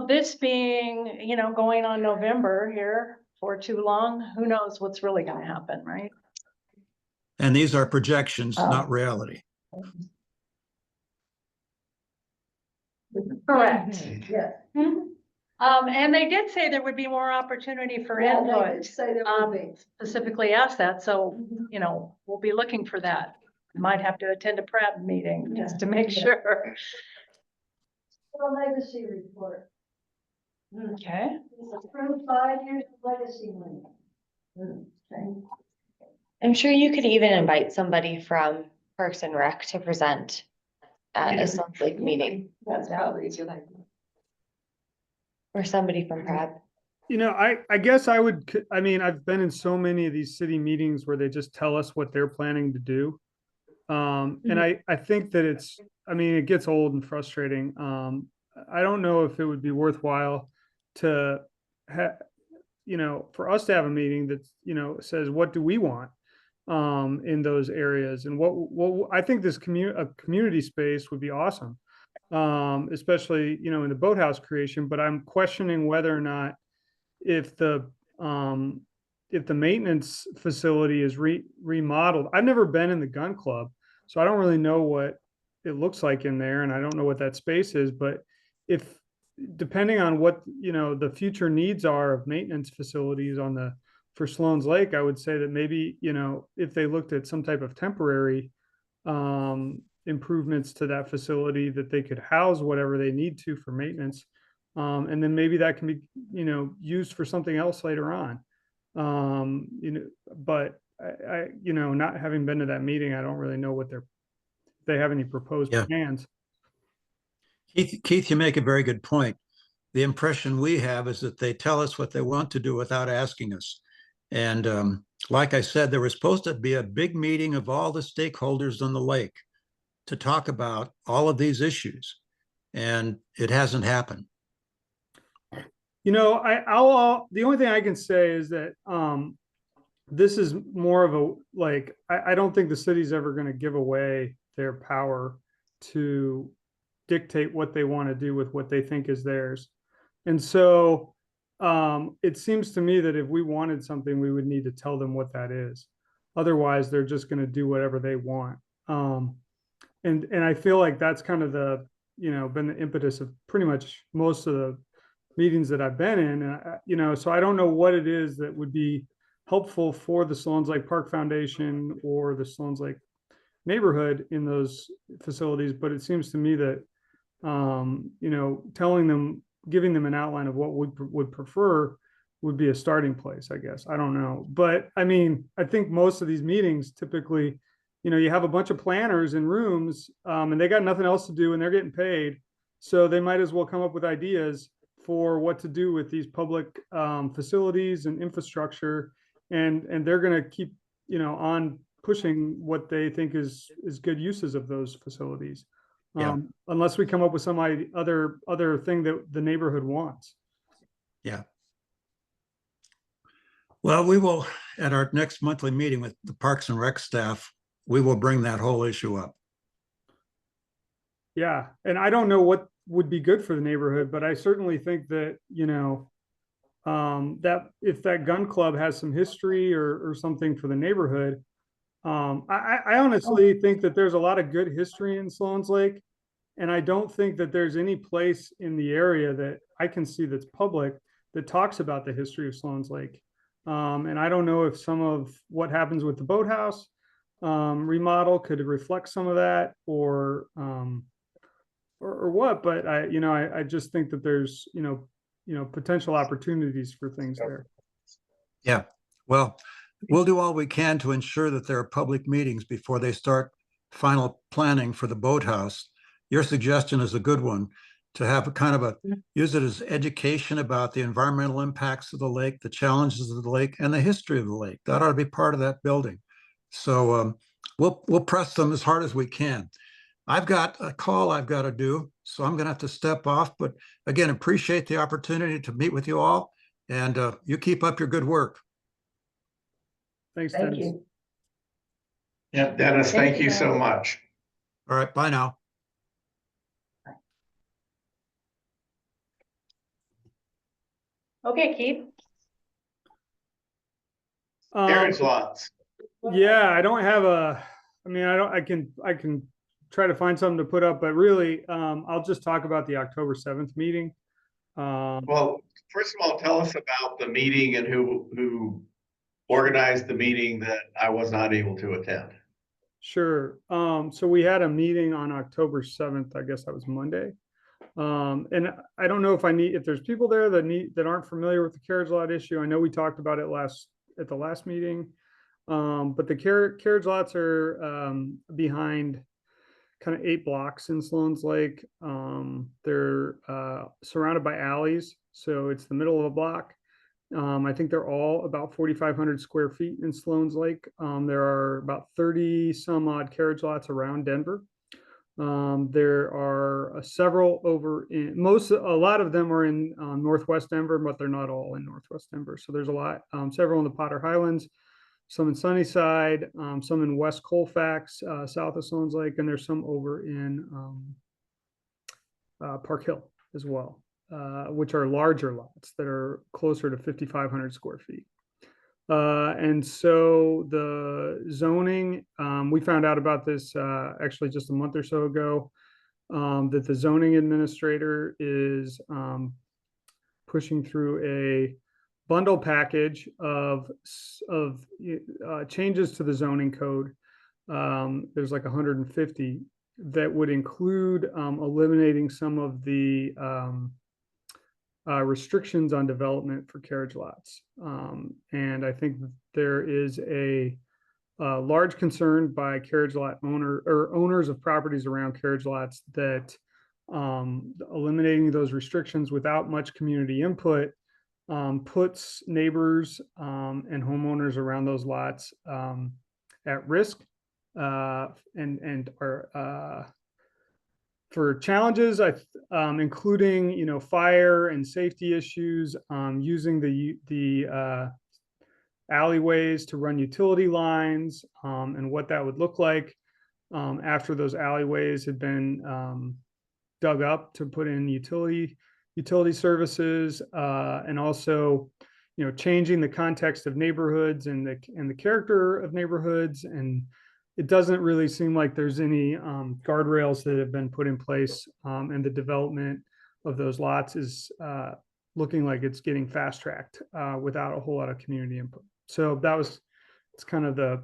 D: this being, going on November here for too long, who knows what's really gonna happen, right?
F: And these are projections, not reality.
D: Correct.
H: Yeah.
D: And they did say there would be more opportunity for
H: Yeah, they did
D: input,
H: say there would be.
D: specifically asked that, so, we'll be looking for that. Might have to attend a prep meeting just to make sure.
C: Legacy report.
D: Okay.
C: It's approved 5 years of legacy money.
H: Okay.
A: I'm sure you could even invite somebody from Parks and Rec to present at a Sloan Lake meeting,
H: That's probably a good idea.
A: or somebody from Pratt.
G: I guess I've been in so many of these city meetings where they just tell us what they're planning to do. And I think that it gets old and frustrating. I don't know if it would be worthwhile to for us to have a meeting that, says, what do we want in those areas? And what I think this community space would be awesome. Especially, in the boathouse creation, but I'm questioning whether or not if the maintenance facility is remodeled. I've never been in the gun club, so I don't really know what it looks like in there, and I don't know what that space is, but depending on what, the future needs are of maintenance facilities for Sloan's Lake, I would say that maybe, if they looked at some type of temporary improvements to that facility, that they could house whatever they need to for maintenance. And then maybe that can be, used for something else later on. But I not having been to that meeting, I don't really know if they have any proposed plans.
F: Keith, you make a very good point. The impression we have is that they tell us what they want to do without asking us. And like I said, there was supposed to be a big meeting of all the stakeholders on the lake to talk about all of these issues, and it hasn't happened.
G: You know, the only thing I can say is that, this is more of a, like, I don't think the city's ever going to give away their power to dictate what they want to do with what they think is theirs. And so, it seems to me that if we wanted something, we would need to tell them what that is. Otherwise, they're just going to do whatever they want. And I feel like that's kind of the, been the impetus of pretty much most of the meetings that I've been in. And, so I don't know what it is that would be helpful for the Sloan's Lake Park Foundation or the Sloan's Lake neighborhood in those facilities. But it seems to me that, telling them, giving them an outline of what we would prefer would be a starting place, I guess. I don't know. But I mean, I think most of these meetings typically, you have a bunch of planners in rooms, and they got nothing else to do and they're getting paid. So they might as well come up with ideas for what to do with these public facilities and infrastructure. And they're going to keep, on pushing what they think is good uses of those facilities.
F: Yeah.
G: Unless we come up with some other thing that the neighborhood wants.
F: Yeah. Well, we will, at our next monthly meeting with the Parks and Rec staff, we will bring that whole issue up.
G: Yeah. And I don't know what would be good for the neighborhood, but I certainly think that, that if that gun club has some history or something for the neighborhood, I honestly think that there's a lot of good history in Sloan's Lake. And I don't think that there's any place in the area that I can see that's public that talks about the history of Sloan's Lake. And I don't know if some of what happens with the boathouse remodel could reflect some of that or what, but I just think that there's, potential opportunities for things there.
F: Yeah. Well, we'll do all we can to ensure that there are public meetings before they start final planning for the boathouse. Your suggestion is a good one, to have a kind of use it as education about the environmental impacts of the lake, the challenges of the lake, and the history of the lake. That ought to be part of that building. So we'll press them as hard as we can. I've got a call I've got to do, so I'm going to have to step off. But again, appreciate the opportunity to meet with you all, and you keep up your good work.
G: Thanks,
H: Thank
G: Dennis.
H: you.
B: Yeah, Dennis,
H: Thank
B: thank
H: you,
B: you so
H: Dennis.
B: much.
F: All right, bye now.
D: Okay, Keith.
B: Carriage lots.
G: Yeah, I don't have I can try to find something to put up, but really, I'll just talk about the October 7th meeting.
B: Well, first of all, tell us about the meeting and who organized the meeting that I was not able to attend.
G: Sure. So we had a meeting on October 7th, I guess that was Monday. And I don't know if there's people there that aren't familiar with the carriage lot issue. I know we talked about it at the last meeting. But the carriage lots are behind kind of 8 blocks in Sloan's Lake. They're surrounded by alleys, so it's the middle of a block. I think they're all about 4,500 square feet in Sloan's Lake. There are about 30 some odd carriage lots around Denver. There are several over in a lot of them are in Northwest Denver, but they're not all in Northwest Denver. So there's a lot, several in the Potter Highlands, some in Sunnyside, some in West Colfax, south of Sloan's Lake, and there's some over in Park Hill as well, which are larger lots that are closer to 5,500 square feet. And so the zoning, we found out about this actually just a month or so ago, that the zoning administrator is pushing through a bundle package of changes to the zoning code. There's like 150 that would include eliminating some of the restrictions on development for carriage lots. And I think there is a large concern by carriage lot owners of properties around carriage lots that eliminating those restrictions without much community input puts neighbors and homeowners around those lots at risk, and are for challenges, including, you know, fire and safety issues, using the alleyways to run utility lines, and what that would look like after those alleyways had been dug up to put in utility services, and also, you know, changing the context of neighborhoods and the character of neighborhoods. And it doesn't really seem like there's any guardrails that have been put in place, and the development of those lots is looking like it's getting fast tracked without a whole lot of community input. So it's kind of the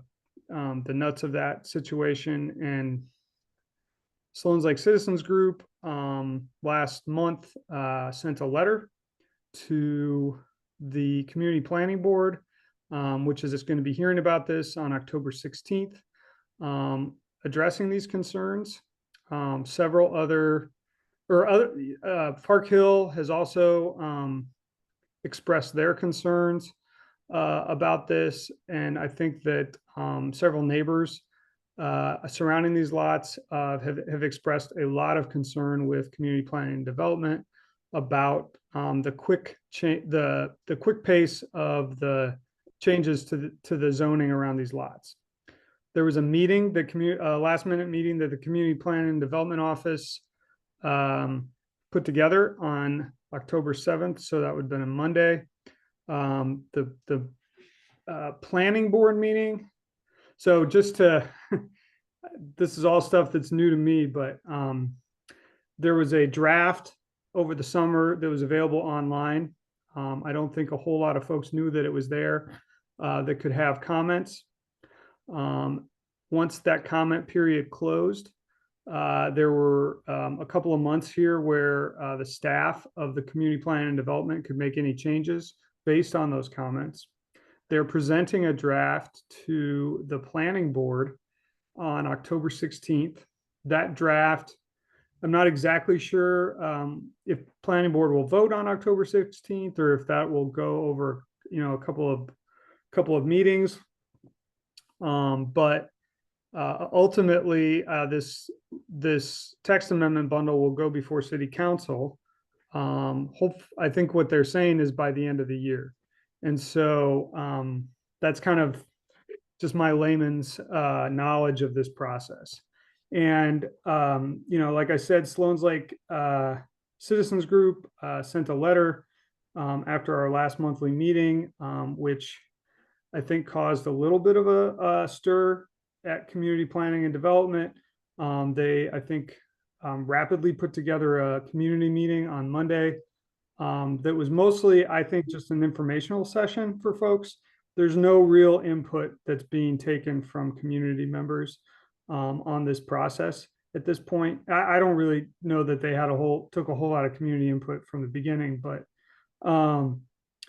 G: nuts of that situation. And Sloan's Lake Citizens Group last month sent a letter to the Community Planning Board, which is going to be hearing about this on October 16th, addressing these concerns. Several other Park Hill has also expressed their concerns about this. And I think that several neighbors surrounding these lots have expressed a lot of concern with community planning and development about the quick pace of the changes to the zoning around these lots. There was a meeting, last minute meeting that the Community Planning and Development Office put together on October 7th. So that would have been a Monday. The planning board meeting. So just to, this is all stuff that's new to me, but there was a draft over the summer that was available online. I don't think a whole lot of folks knew that it was there, that could have comments. Once that comment period closed, there were a couple of months here where the staff of the Community Planning and Development could make any changes based on those comments. They're presenting a draft to the planning board on October 16th. That draft, I'm not exactly sure if planning board will vote on October 16th or if that will go over, you know, a couple of meetings. But ultimately, this text amendment bundle will go before City Council. I think what they're saying is by the end of the year. And so that's kind of just my layman's knowledge of this process. And, you know, like I said, Sloan's Lake Citizens Group sent a letter after our last monthly meeting, which I think caused a little bit of a stir at Community Planning and Development. They, I think, rapidly put together a community meeting on Monday that was mostly, I think, just an informational session for folks. There's no real input that's being taken from community members on this process at this point. I don't really know that they took a whole lot of community input from the beginning, but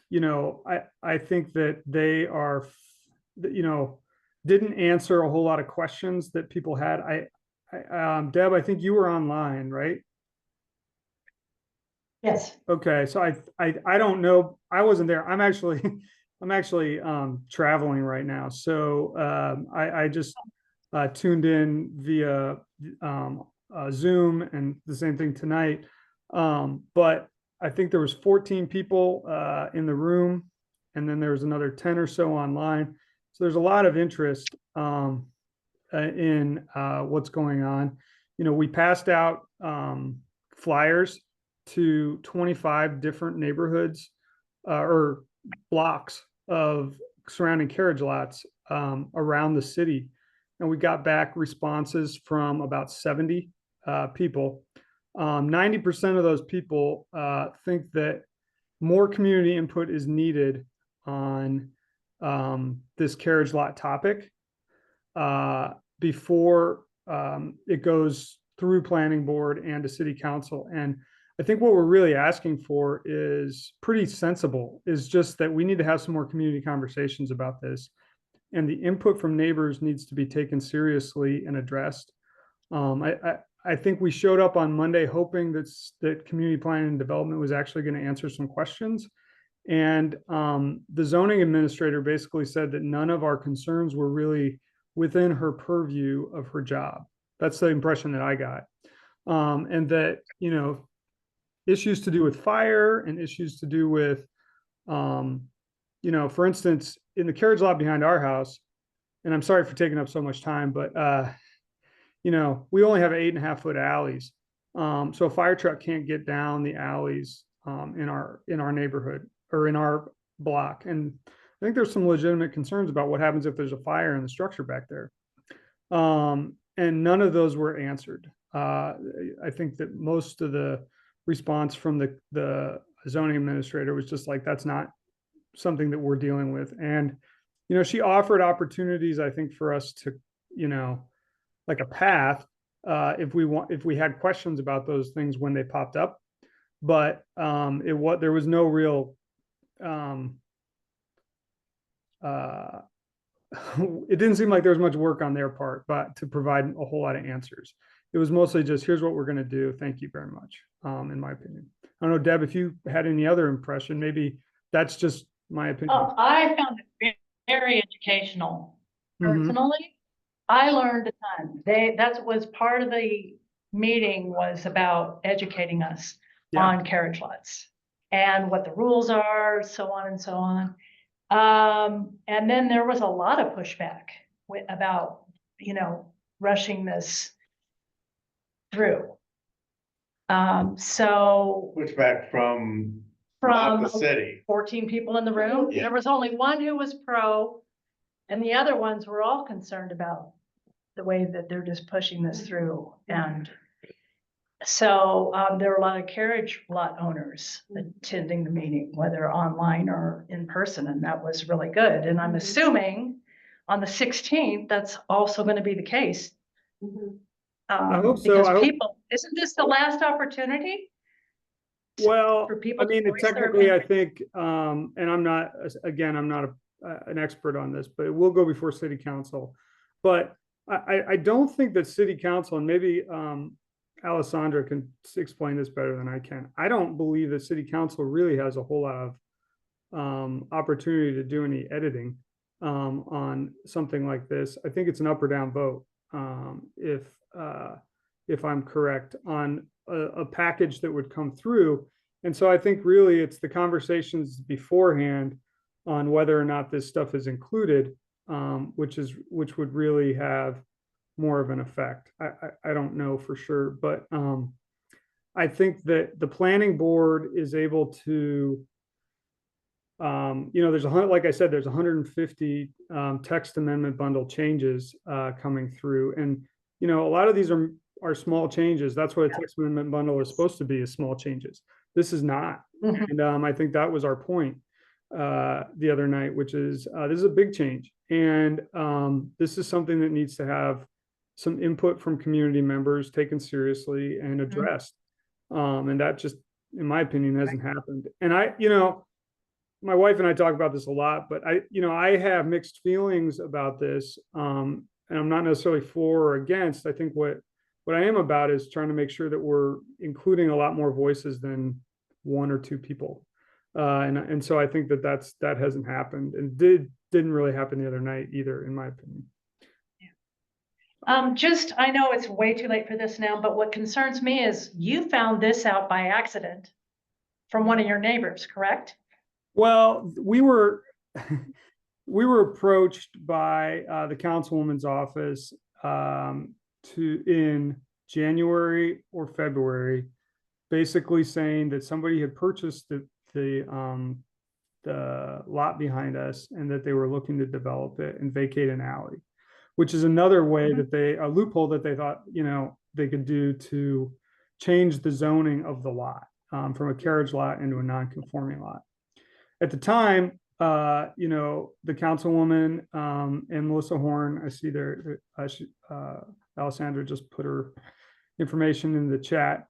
G: you know, I think that they are, you know, didn't answer a whole lot of questions that people had. Deb, I think you were online, right?
H: Yes.
G: Okay, so I don't know. I wasn't there. I'm actually traveling right now, so I just tuned in via Zoom, and the same thing tonight. But I think there was 14 people in the room, and then there was another 10 or so online. So there's a lot of interest in what's going on. You know, we passed out flyers to 25 different neighborhoods or blocks of surrounding carriage lots around the city. And we got back responses from about 70 people. 90% of those people think that more community input is needed on this carriage lot topic before it goes through planning board and to city council. And I think what we're really asking for is pretty sensible, is just that we need to have some more community conversations about this. And the input from neighbors needs to be taken seriously and addressed. I think we showed up on Monday hoping that community planning and development was actually going to answer some questions. And the zoning administrator basically said that none of our concerns were really within her purview of her job. That's the impression that I got. And that, you know, issues to do with fire and issues to do with, you know, for instance, in the carriage lot behind our house, and I'm sorry for taking up so much time, but, you know, we only have 8.5-foot alleys. So a fire truck can't get down the alleys, in our neighborhood or in our block. And I think there's some legitimate concerns about what happens if there's a fire in the structure back there. And none of those were answered. I think that most of the response from the zoning administrator was just like, that's not something that we're dealing with. And, you know, she offered opportunities, I think, for us to, you know, like a path, if we had questions about those things when they popped up. But there was no real, it didn't seem like there was much work on their part, but to provide a whole lot of answers. It was mostly just, here's what we're going to do. Thank you very much, in my opinion. I don't know, Deb, if you had any other impression, maybe that's just my opinion.
D: Oh, I found it very educational.
G: Mhm.
D: Personally, I learned a ton. That was part of the meeting, was about educating us
G: Yeah.
D: on carriage lots and what the rules are, so on and so on. And then there was a lot of pushback about, you know, rushing this through. So
B: Pushback from not the city.
D: 14 people in the room,
B: Yeah.
D: there was only one who was pro, and the other ones were all concerned about the way that they're just pushing this through. And so there were a lot of carriage lot owners attending the meeting, whether online or in person, and that was really good. And I'm assuming on the 16th, that's also going to be the case.
G: I hope so.
D: Because
G: I hope-
D: people, isn't this the last opportunity?
G: Well,
D: For people
G: I
D: to
G: mean,
D: voice their
G: technically, I
D: opinion?
G: think, and I'm not an expert on this, but it will go before city council. But I don't think that city council, and maybe Alessandra can explain this better than I can. I don't believe that city council really has a whole lot of opportunity to do any editing on something like this. I think it's an up or down vote, if I'm correct, on a package that would come through. And so I think really it's the conversations beforehand on whether or not this stuff is included, which would really have more of an effect. I don't know for sure, but I think that the planning board is able to, you know, like I said, there's 150 text amendment bundle changes coming through. And, you know, a lot of these are small changes. That's what a text amendment bundle is supposed to be, is small changes. This is not.
D: Mhm.
G: And I think that was our point the other night, which is this is a big change. And this is something that needs to have some input from community members taken seriously and addressed. And that just, in my opinion, hasn't happened. And you know, my wife and I talk about this a lot, but I have mixed feelings about this. And I'm not necessarily for or against. I think what I am about is trying to make sure that we're including a lot more voices than one or two people. And so I think that hasn't happened, and didn't really happen the other night either, in my opinion.
D: I know it's way too late for this now, but what concerns me is you found this out by accident from one of your neighbors, correct?
G: Well, we were approached by the councilwoman's office in January or February, basically saying that somebody had purchased the lot behind us and that they were looking to develop it and vacate an alley, which is another way that a loophole that they thought, you know, they could do to change the zoning of the lot from a carriage lot into a non-conforming lot. At the time, you know, the councilwoman and Melissa Horn, I see there, Alessandra just put her information in the chat,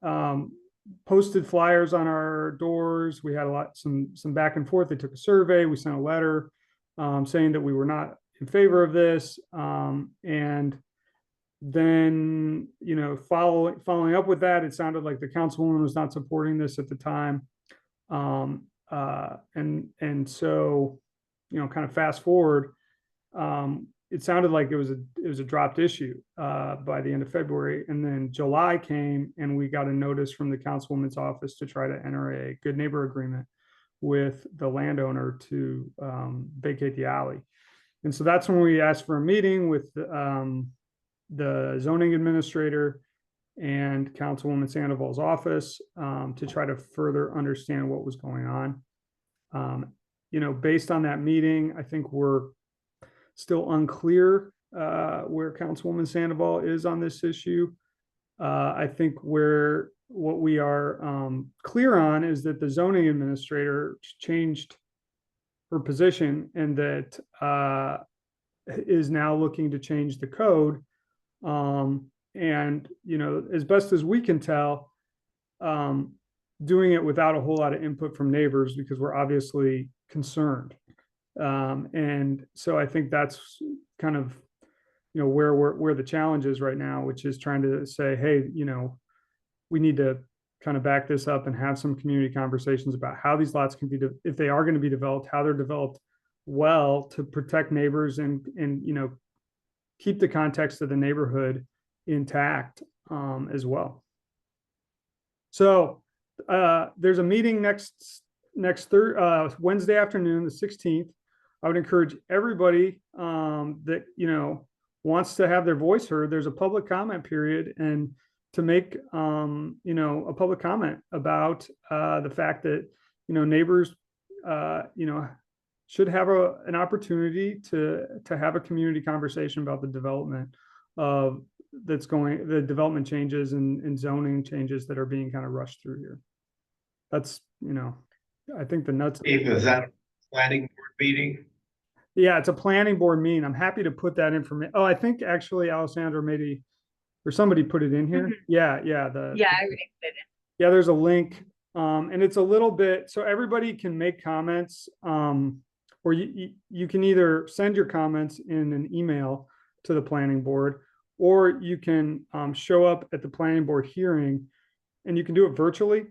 G: posted flyers on our doors. We had some back and forth. They took a survey. We sent a letter saying that we were not in favor of this. And then, you know, following up with that, it sounded like the councilwoman was not supporting this at the time. And so, you know, kind of fast forward, it sounded like it was a dropped issue by the end of February. And then July came and we got a notice from the councilwoman's office to try to enter a good neighbor agreement with the landowner to vacate the alley. And so that's when we asked for a meeting with the zoning administrator and Councilwoman Sandoval's office to try to further understand what was going on. You know, based on that meeting, I think we're still unclear where Councilwoman Sandoval is on this issue. I think what we are clear on is that the zoning administrator changed her position and that is now looking to change the code. And, you know, as best as we can tell, doing it without a whole lot of input from neighbors because we're obviously concerned. And so I think that's kind of, you know, where the challenge is right now, which is trying to say, hey, you know, we need to kind of back this up and have some community conversations about how these lots can be, if they are going to be developed, how they're developed well to protect neighbors and, you know, keep the context of the neighborhood intact as well. So there's a meeting next Wednesday afternoon, the 16th. I would encourage everybody that, you know, wants to have their voice heard. There's a public comment period, and to make, you know, a public comment about the fact that, you know, neighbors, you know, should have an opportunity to have a community conversation about the development of the development changes and zoning changes that are being kind of rushed through here. That's, you know, I think the nuts.
B: Is that a planning board meeting?
G: Yeah, it's a planning board meeting. I'm happy to put that information. Oh, I think actually Alessandra maybe, or somebody put it in here.
A: Mhm.
G: Yeah.
A: Yeah, I already did it.
G: Yeah, there's a link. And it's a little bit, so everybody can make comments, or you can either send your comments in an email to the planning board, or you can show up at the planning board hearing, and you can do it virtually.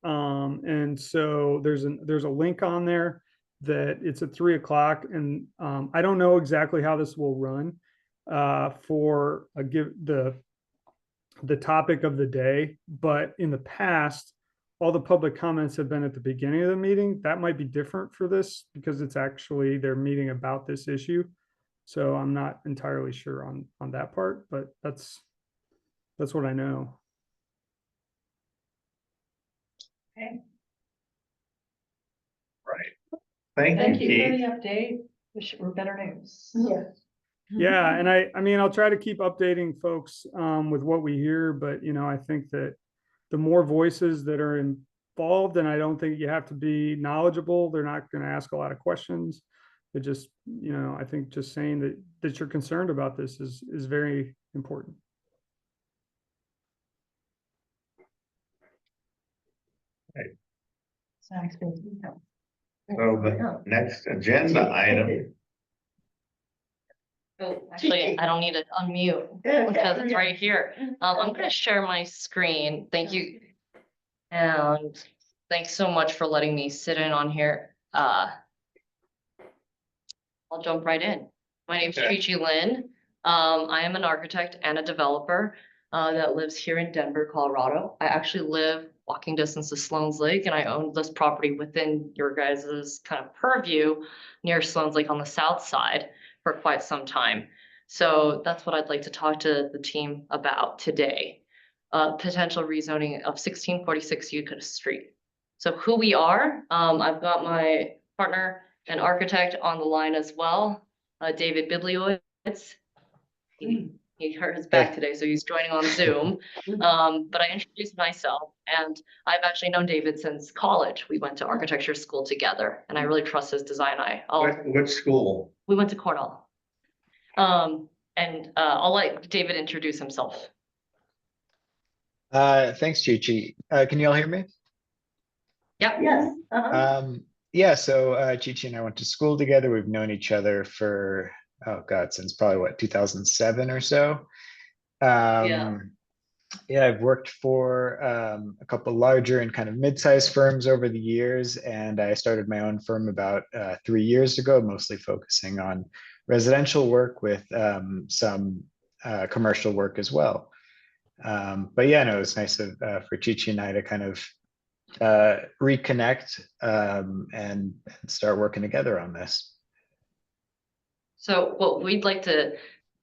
G: And so there's a link on there that it's at 3 o'clock, and I don't know exactly how this will run for the topic of the day, but in the past, all the public comments have been at the beginning of the meeting. That might be different for this because it's actually they're meeting about this issue. So I'm not entirely sure on that part, but that's what I know.
D: Okay.
B: Right. Thank
D: Thank
B: you,
D: you for
B: Keith.
D: the update. Wish it were better news.
H: Yeah.
G: Yeah, and I mean, I'll try to keep updating folks with what we hear, but you know, I think that the more voices that are involved, and I don't think you have to be knowledgeable, they're not going to ask a lot of questions. They just, you know, I think just saying that you're concerned about this is very important.
D: Sounds good.
B: So the next agenda item,
E: Oh, actually, I don't need to unmute because it's right here. I'm gonna share my screen. Thank you. And thanks so much for letting me sit in on here. I'll jump right in. My name's
B: Okay.
E: Chi Lin. I am an architect and a developer that lives here in Denver, Colorado. I actually live walking distance to Sloan's Lake, and I own this property within your guys' kind of purview near Sloan's Lake on the south side for quite some time. So that's what I'd like to talk to the team about today. Potential rezoning of 1646 Euclid Street. So who we are, I've got my partner and architect on the line as well, David Bibliowicz. He hurt his back today, so he's joining on Zoom. But I introduced myself, and I've actually known David since college. We went to architecture school together, and I really trust his design eye.
B: which school?
E: We went to Cornell. And I'll let David introduce himself.
I: Thanks, Chi. Can you all hear me?
E: Yep.
H: Yes.
I: Yeah, so Chi and I went to school together. We've known each other for, oh God, since probably what, 2007 or so. Yeah, I've worked for a couple larger and kind of mid-sized firms over the years, and I started my own firm about 3 years ago, mostly focusing on residential work with some commercial work as well. But yeah, no, it's nice for Chichi and I to kind of reconnect and start working together on this.
E: So what we'd like to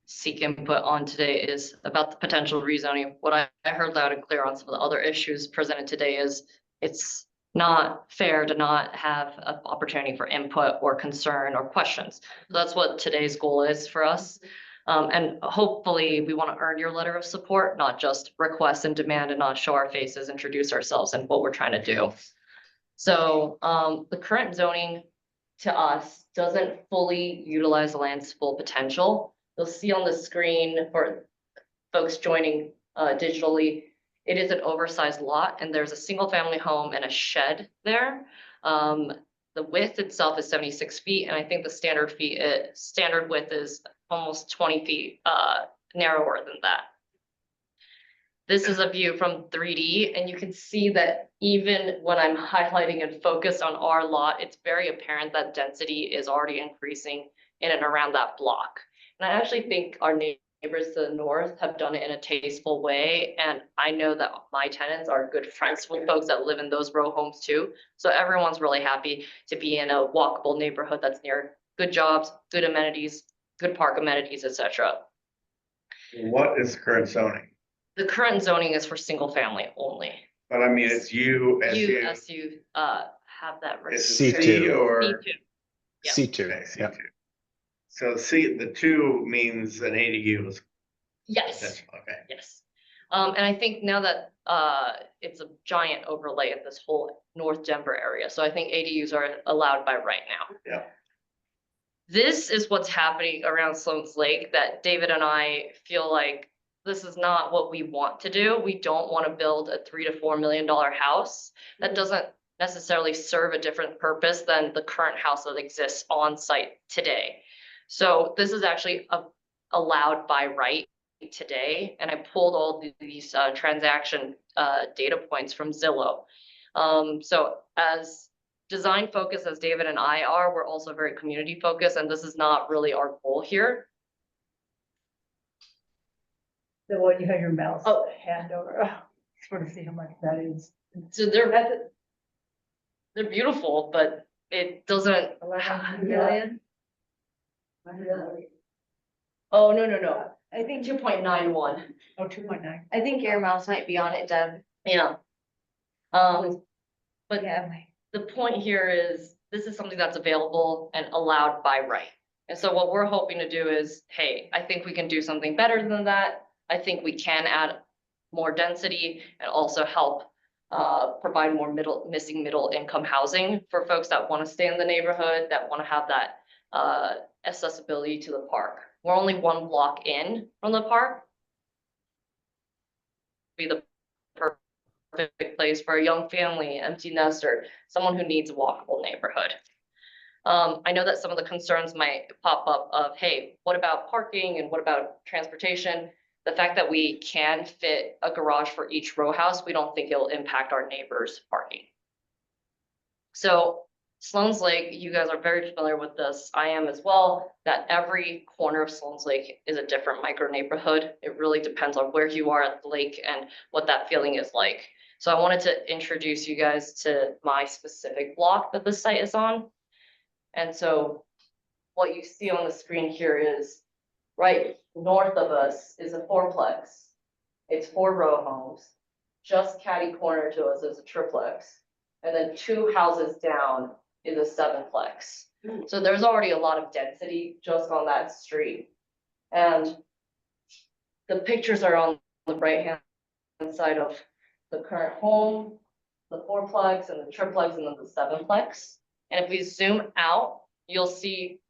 E: seek input on today is about the potential rezoning. What I heard loud and clear on some of the other issues presented today is it's not fair to not have an opportunity for input or concern or questions. So that's what today's goal is for us. And hopefully we want to earn your letter of support, not just request and demand and not show our faces, introduce ourselves and what we're trying to do. So the current zoning to us doesn't fully utilize the land's full potential. You'll see on the screen for folks joining digitally, it is an oversized lot and there's a single family home and a shed there. The width itself is 76 feet and I think the standard width is almost 20 feet narrower than that. This is a view from 3D and you can see that even when I'm highlighting and focused on our lot, it's very apparent that density is already increasing in and around that block. And I actually think our neighbors to the north have done it in a tasteful way. And I know that my tenants are good friends with folks that live in those row homes too. So everyone's really happy to be in a walkable neighborhood that's near good jobs, good amenities, good park amenities, etc.
B: What is current zoning?
E: The current zoning is for single family only.
B: But I mean, it's you as you.
E: As you have that.
B: Is
I: C2.
B: it C or?
E: C2. Yeah.
I: C2,
B: Okay,
I: yeah.
B: C2. So the 2 means an ADU is.
E: Yes,
B: Okay.
E: yes. And I think now that it's a giant overlay of this whole North Denver area. So I think ADUs are allowed by right now.
B: Yeah.
E: This is what's happening around Sloan's Lake that David and I feel like this is not what we want to do. We don't want to build a $3 to $4 million house that doesn't necessarily serve a different purpose than the current house that exists on site today. So this is actually allowed by right today. And I pulled all these transaction data points from Zillow. So as design focused as David and I are, we're also very community focused, and this is not really our goal here.
J: The one you had your mouse
E: Oh.
J: hand over, just want to see how much that is.
E: So they're beautiful, but it doesn't.
J: 11 million?
E: Oh, no. I think 2.91.
J: Oh, 2.9.
A: I think your mouse might be on it, Deb.
E: Yeah. But
J: Yeah.
E: the point here is this is something that's available and allowed by right. And so what we're hoping to do is, hey, I think we can do something better than that. I think we can add more density and also help provide more missing middle income housing for folks that want to stay in the neighborhood, that want to have that accessibility to the park. We're only 1 block in from the park. Be the perfect place for a young family, empty nester, someone who needs a walkable neighborhood. I know that some of the concerns might pop up of, hey, what about parking and what about transportation? The fact that we can fit a garage for each row house, we don't think it'll impact our neighbors' parking. So Sloan's Lake, you guys are very familiar with this. I am as well, that every corner of Sloan's Lake is a different micro neighborhood. It really depends on where you are at the lake and what that feeling is like. So I wanted to introduce you guys to my specific block that the site is on. And so what you see on the screen here is right north of us is a 4-plex. It's 4 row homes. Just catty corner to us is a triplex. And then 2 houses down is a 7-plex. So there's already a lot of density just on that street. And the pictures are on the right-hand side of the current home, the 4-plex and the triplex and then the 7-plex. And if we zoom out, you'll see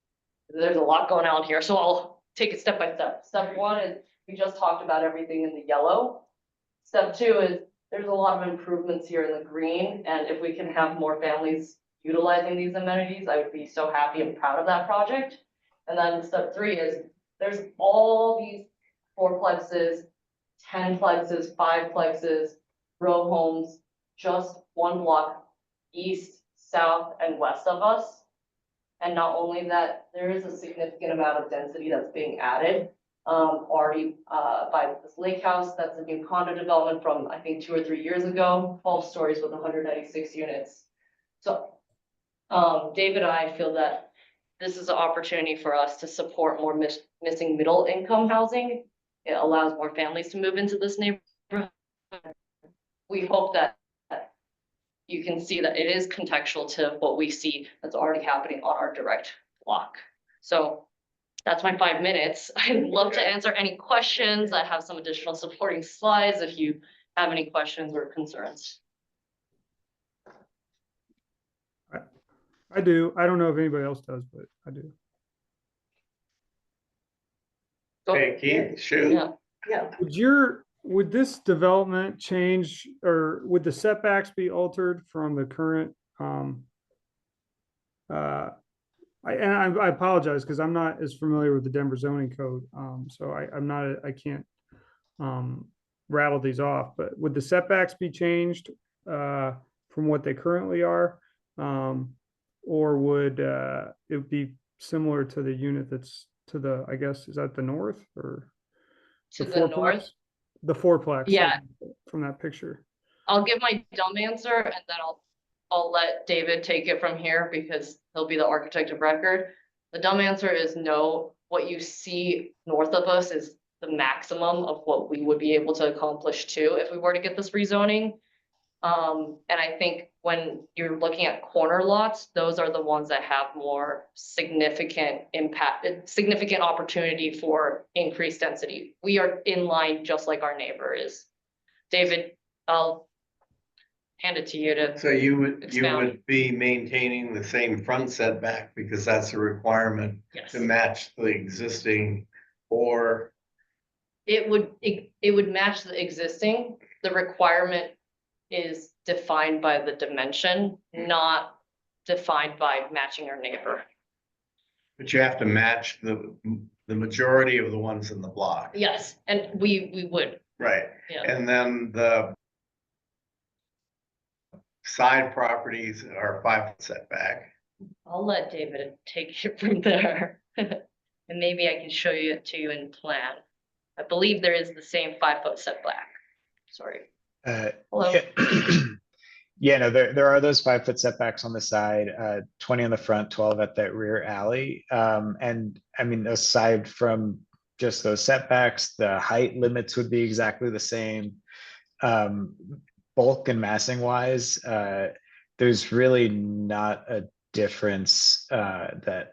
E: there's a lot going on here. So I'll take it step by step. Step 1 is we just talked about everything in the yellow. Step 2 is there's a lot of improvements here in the green. And if we can have more families utilizing these amenities, I would be so happy and proud of that project. And then step 3 is there's all these 4-plexes, 10-plexes, 5-plexes, row homes, just 1 block east, south, and west of us. And not only that, there is a significant amount of density that's being added. Already by this lake house, that's a new condo development from, I think, 2 or 3 years ago, 12 stories with 196 units. So David and I feel that this is an opportunity for us to support more missing middle income housing. It allows more families to move into this neighborhood. We hope that you can see that it is contextual to what we see that's already happening on our direct block. So that's my 5 minutes. I'd love to answer any questions. I have some additional supporting slides if you have any questions or concerns.
G: I do. I don't know if anybody else does, but I do.
B: Okay, Keith, shoot.
E: Yeah.
H: Yeah.
G: Would this development change, or would the setbacks be altered from the current, I apologize because I'm not as familiar with the Denver zoning code. So I can't rattle these off, but would the setbacks be changed from what they currently are? Or would it be similar to the unit that's to the, I guess, is that the north or?
E: To the north?
G: fourplex? The fourplex.
E: Yeah.
G: From that picture.
E: I'll give my dumb answer and then I'll let David take it from here because he'll be the architect of record. The dumb answer is no. What you see north of us is the maximum of what we would be able to accomplish too if we were to get this rezoning. And I think when you're looking at corner lots, those are the ones that have more significant impact, significant opportunity for increased density. We are in line just like our neighbor is. David, I'll hand it to you to.
B: So you would
E: expound.
B: be maintaining the same front setback because that's a requirement
E: Yes.
B: to match the existing, or
E: It would match the existing. The requirement is defined by the dimension, not defined by matching your neighbor.
B: but you have to match the majority of the ones in the block.
E: Yes, and we would,
B: Right.
E: yeah.
B: And then the side properties are 5-foot setback.
E: I'll let David take it from there. And maybe I can show you it to you in plan. I believe there is the same 5-foot setback. Sorry. Hello.
I: Yeah. Yeah, no, there are those 5-foot setbacks on the side, 20 on the front, 12 at that rear alley. And I mean, aside from just those setbacks, the height limits would be exactly the same. Bulk and massing wise, there's really not a difference that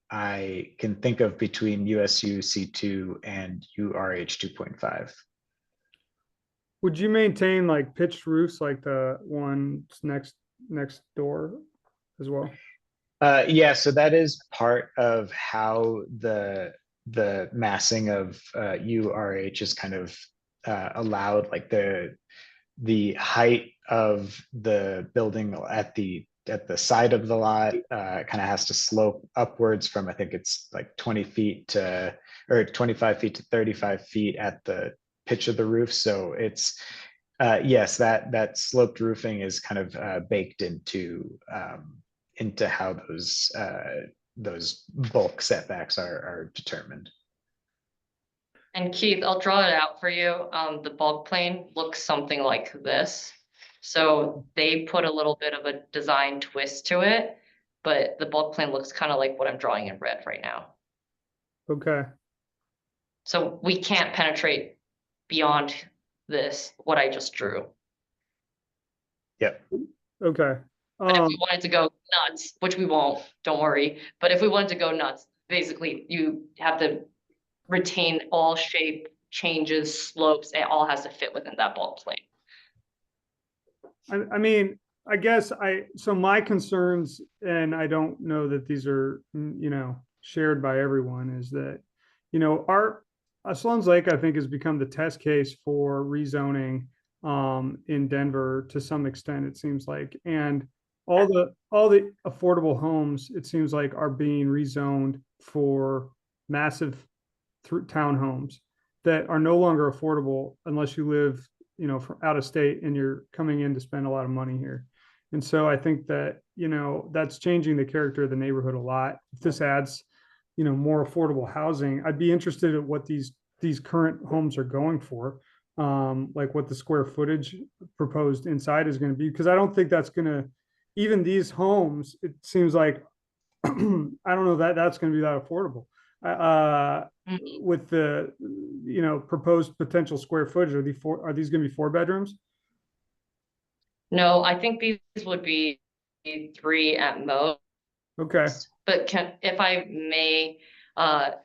I: I can think of between USU C2 and URH 2.5.
G: Would you maintain like pitched roofs like the ones next door as well?
I: Yeah, so that is part of how the massing of URH is kind of allowed, like the height of the building at the side of the lot kind of has to slope upwards from, I think it's like 20 feet to, or 25 feet to 35 feet at the pitch of the roof. So it's, yes, that sloped roofing is kind of baked into how those bulk setbacks are determined.
E: And Keith, I'll draw it out for you. The bulk plane looks something like this. So they put a little bit of a design twist to it, but the bulk plane looks kind of like what I'm drawing in red right now.
G: Okay.
E: So we can't penetrate beyond this, what I just drew.
I: Yep.
G: Okay.
E: But if we wanted to go nuts, which we won't, don't worry. But if we wanted to go nuts, basically you have to retain all shape changes, slopes, it all has to fit within that bulk plane.
G: I mean, I guess so my concerns, and I don't know that these are, shared by everyone, is that, our Sloan's Lake, I think, has become the test case for rezoning in Denver to some extent, it seems like. And all the affordable homes, it seems like, are being rezoned for massive townhomes that are no longer affordable unless you live, from out of state and you're coming in to spend a lot of money here. And so I think that you know, that's changing the character of the neighborhood a lot. If this adds, you know, more affordable housing, I'd be interested in what these current homes are going for. Like what the square footage proposed inside is gonna be, because I don't think that's gonna, even these homes, it seems like, I don't know that that's gonna be that affordable. With the, you know, proposed potential square footage, are these gonna be 4 bedrooms?
E: No, I think these would be 3 at most.
G: Okay,
E: But if I may,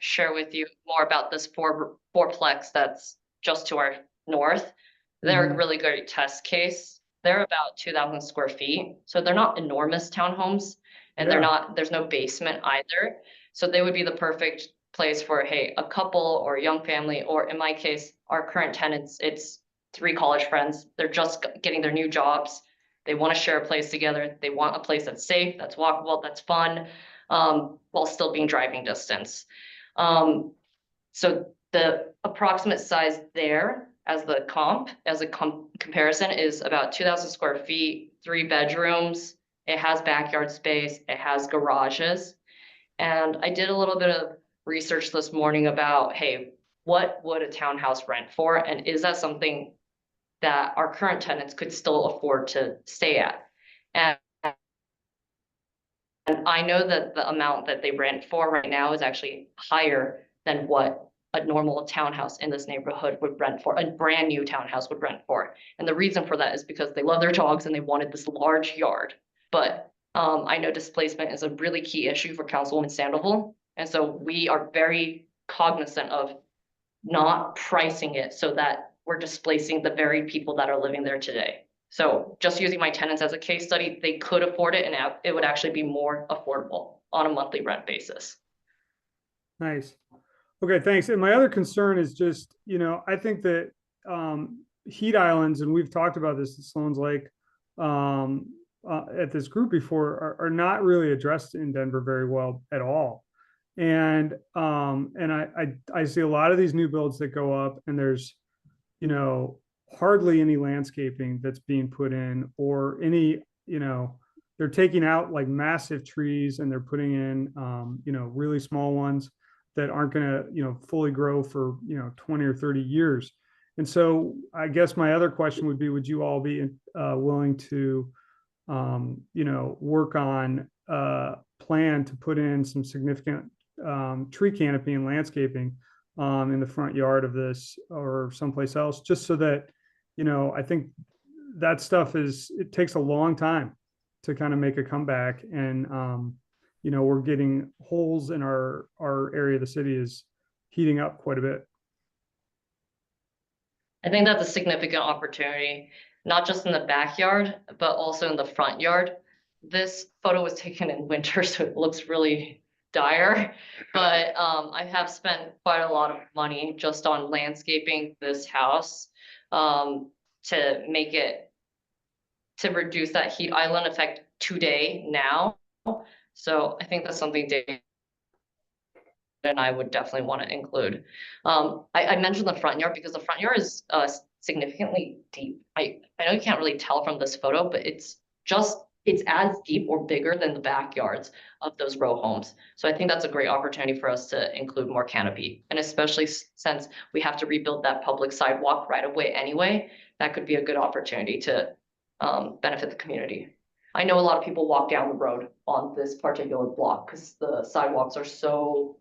E: share with you more about this fourplex that's just to our north. They're a really great test case. They're about 2,000 square feet, so they're not enormous townhomes, and there's no basement either. So they would be the perfect place for, hey, a couple or a young family, or in my case, our current tenants, it's 3 college friends. They're just getting their new jobs. They want to share a place together. They want a place that's safe, that's walkable, that's fun, while still being driving distance. So the approximate size there as a comparison is about 2,000 square feet, 3 bedrooms. It has backyard space, it has garages. And I did a little bit of research this morning about, hey, what would a townhouse rent for? And is that something that our current tenants could still afford to stay at? And I know that the amount that they rent for right now is actually higher than what a normal townhouse in this neighborhood would rent for, a brand new townhouse would rent for. And the reason for that is because they love their dogs and they wanted this large yard. But I know displacement is a really key issue for Councilwoman Sandoval. And so we are very cognizant of not pricing it so that we're displacing the very people that are living there today. So just using my tenants as a case study, they could afford it, and it would actually be more affordable on a monthly rent basis.
G: nice. Okay, thanks. And my other concern is just, you know, I think that heat islands, and we've talked about this at Sloan's Lake at this group before, are not really addressed in Denver very well at all. And I see a lot of these new builds that go up, and there's, you know, hardly any landscaping that's being put in, or any, you know, they're taking out like massive trees and they're putting in, you know, really small ones that aren't going to, you know, fully grow for, you know, 20 or 30 years. And so I guess my other question would be, would you all be willing to, you know, work on a plan to put in some significant tree canopy and landscaping in the front yard of this or someplace else, just so that, you know, I think that stuff it takes a long time to kind of make a comeback. And, you know, we're getting holes in our area of the city is heating up quite a bit.
E: I think that's a significant opportunity, not just in the backyard, but also in the front yard. This photo was taken in winter, so it looks really dire, but I have spent quite a lot of money just on landscaping this house to make it, to reduce that heat island effect today now. So I think that's something Dave and I would definitely want to include. I mentioned the front yard because the front yard is significantly deep. I know you can't really tell from this photo, but it's as deep or bigger than the backyards of those row homes. So I think that's a great opportunity for us to include more canopy. And especially since we have to rebuild that public sidewalk right away anyway, that could be a good opportunity to benefit the community. I know a lot of people walk down the road on this particular block because the sidewalks are so,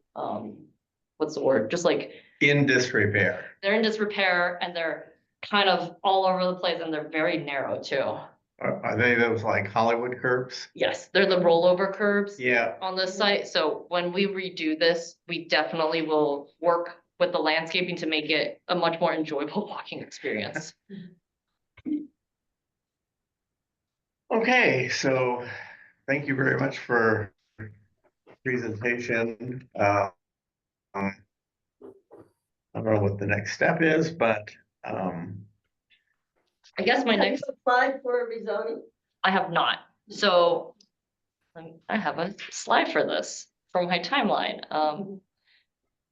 E: what's the word? Just like
B: In disrepair.
E: they're in disrepair, and they're kind of all over the place, and they're very narrow too.
B: Are they those like Hollywood curbs?
E: Yes, they're the rollover curbs
B: Yeah.
E: on this site. So when we redo this, we definitely will work with the landscaping to make it a much more enjoyable walking experience.
B: Okay, so thank you very much for presentation. I don't know what the next step is, but
E: I guess my
H: Have you
E: next,
H: applied for a rezoning?
E: I have not. So I have a slide for this from my timeline.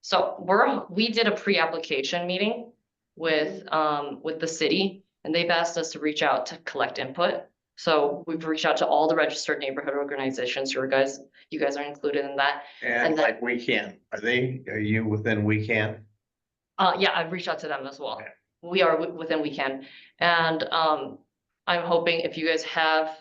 E: So we did a pre-application meeting with the city, and they've asked us to reach out to collect input. So we've reached out to all the registered neighborhood organizations. You guys are included in that.
B: And
E: And then-
B: like we can, are you within we can?
E: Yeah, I've reached out to them as well.
B: Okay.
E: We are within we can. And I'm hoping if you guys have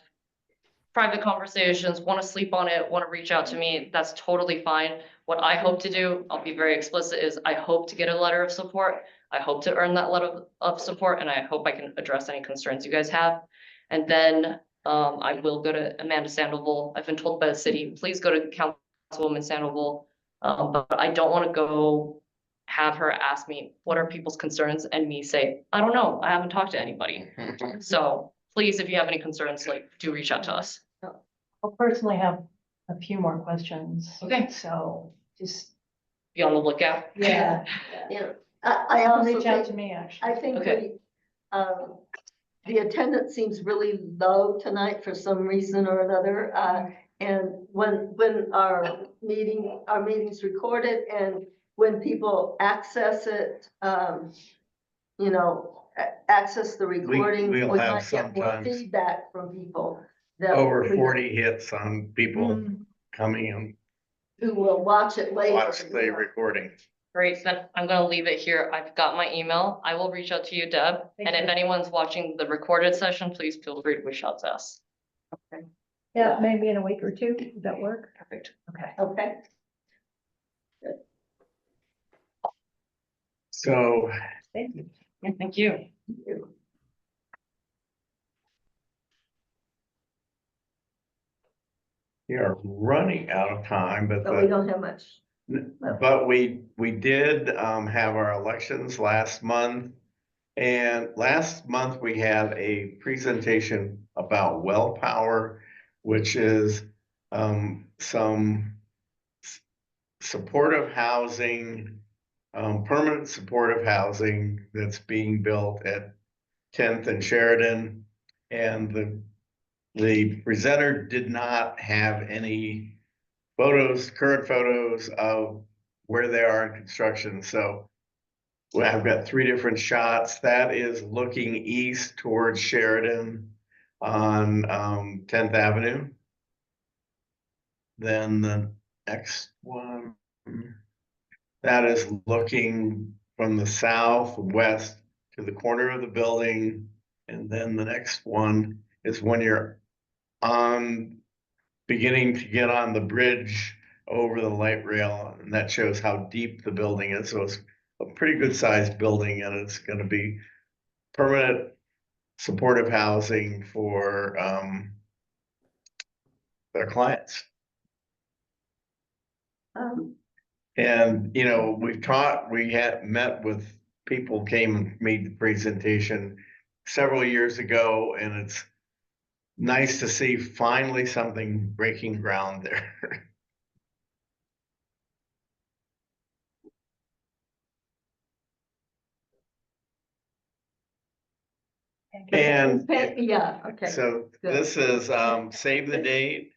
E: private conversations, want to sleep on it, want to reach out to me, that's totally fine. What I hope to do, I'll be very explicit, is I hope to get a letter of support. I hope to earn that letter of support, and I hope I can address any concerns you guys have. And then I will go to Amanda Sandoval. I've been told by the city, please go to Councilwoman Sandoval. But I don't want to go have her ask me, what are people's concerns? And me say, I don't know, I haven't talked to anybody. So please, if you have any concerns, like, do reach out to us.
J: I'll personally have a few more questions.
E: Okay.
J: So just,
E: Be on the lookout.
J: yeah,
H: Yeah, I also
J: reach out to
H: think,
J: me, actually.
H: I think
E: Okay.
H: the attendance seems really low tonight for some reason or another. And when our meeting's recorded and when people access it, you know, access the recording, we
B: we'll have
H: might get more
B: sometimes
H: feedback from people. that
B: Over
H: we-
B: 40 hits on people
J: Mm.
B: coming and
H: Who will watch it later.
B: watch the recording.
E: Great, then I'm gonna leave it here. I've got my email. I will reach out to you, Deb.
J: Thank
E: And if
J: you.
E: anyone's watching the recorded session, please feel free to reach out to us.
J: Yeah, maybe in a week or two. Does that work?
E: Perfect.
J: Okay.
H: Okay.
B: So
J: Thank you.
E: Yeah, thank you.
B: we are running out of time, but
H: But we don't have much.
B: But we did have our elections last month. And last month we had a presentation about well power, which is some supportive housing, permanent supportive housing that's being built at 10th and Sheridan. And the presenter did not have any current photos of where they are in construction. So I've got 3 different shots. That is looking east towards Sheridan on 10th Avenue. Then the next one, that is looking from the southwest to the corner of the building. And then the next one is when you're beginning to get on the bridge over the light rail, and that shows how deep the building is. So it's a pretty good sized building, and it's going to be permanent supportive housing for their clients. And, you know, we had met with people, came and made the presentation several years ago, and it's nice to see finally something breaking ground there. And
H: Yeah, okay.
B: so
H: good.
B: this is save the date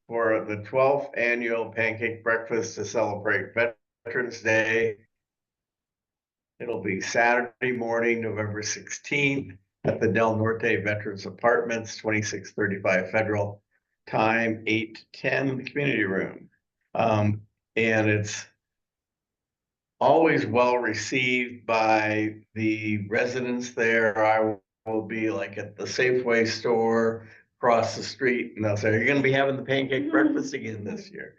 B: for the 12th annual pancake breakfast to celebrate Veterans Day. It'll be Saturday morning, November 16th at the Del Norte Veterans Apartments, 2635 Federal, time 8 to 10 in the community room. And it's always well received by the residents there. I will be like at the Safeway store across the street, and they'll say, "You're going to be having the pancake breakfast again this year."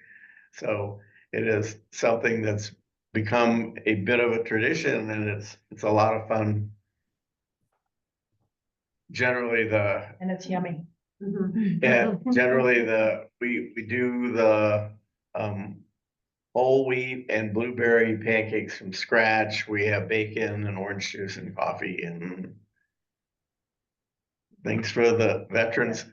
B: So it is something that's become a bit of a tradition, and it's a lot of fun. Generally,
J: And it's yummy.
B: we do the whole wheat and blueberry pancakes from scratch. We have bacon and orange juice and coffee and things for the veterans.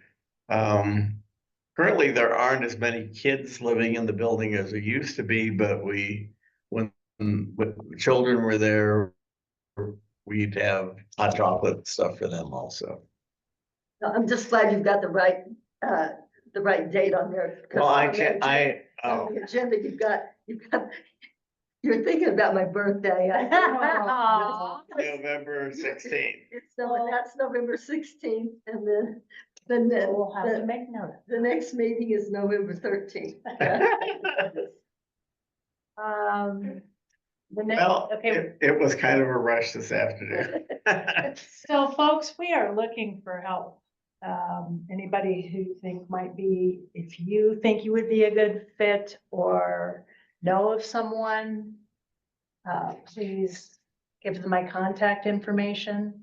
B: Currently, there aren't as many kids living in the building as there used to be, but when children were there, we'd have hot chocolate stuff for them also.
H: I'm just glad you've got the right date on there.
B: Well,
H: On the agenda, you're thinking about my birthday.
J: Aw.
B: November 16th.
H: That's November 16th, and then
J: We'll have to
H: the,
J: make note.
H: the next meeting is November 13th.
J: The next,
B: Well,
J: okay,
B: it was kind of a rush this afternoon.
D: So folks, we are looking for help. Anybody who think might be, if you think you would be a good fit or know of someone, please give them my contact information.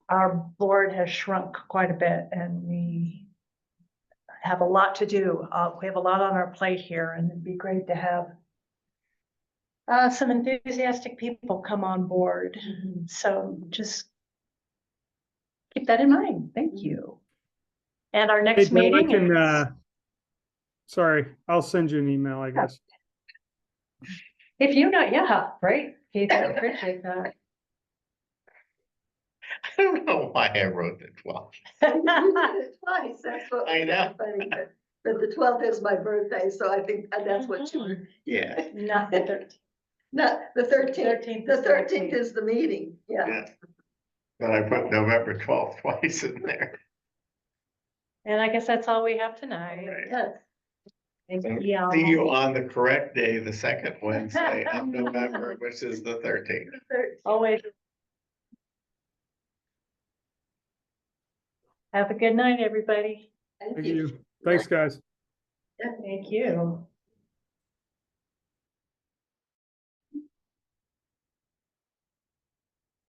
D: Our board has shrunk quite a bit and we have a lot to do. We have a lot on our plate here and it'd be great to have some enthusiastic people come on board. So just keep that in mind. Thank you. And our
G: Hey,
D: next
G: Bill, I
D: meeting
G: can,
D: is,
G: sorry, I'll send you an email, I guess.
D: if you know, yeah, great. Keith, I appreciate that.
B: I don't know why I wrote the 12th.
H: You did it twice, that's what.
B: I know.
H: Funny, but the 12th is my birthday, so I think that's what you were,
B: Yeah,
D: Not the 13th.
H: not, the 13th,
D: 13th
H: the
D: is the
H: 13th is the meeting, yeah.
B: yeah. But I put November 12th twice in there.
D: And I guess that's all we have tonight.
B: Right.
H: Yes.
D: Thank you all.
B: See you on the correct day, the second Wednesday of November, which is the 13th.
D: Always. Have a good night, everybody.
H: Thank
G: Thank
H: you.
G: you. Thanks, guys.
D: Thank you.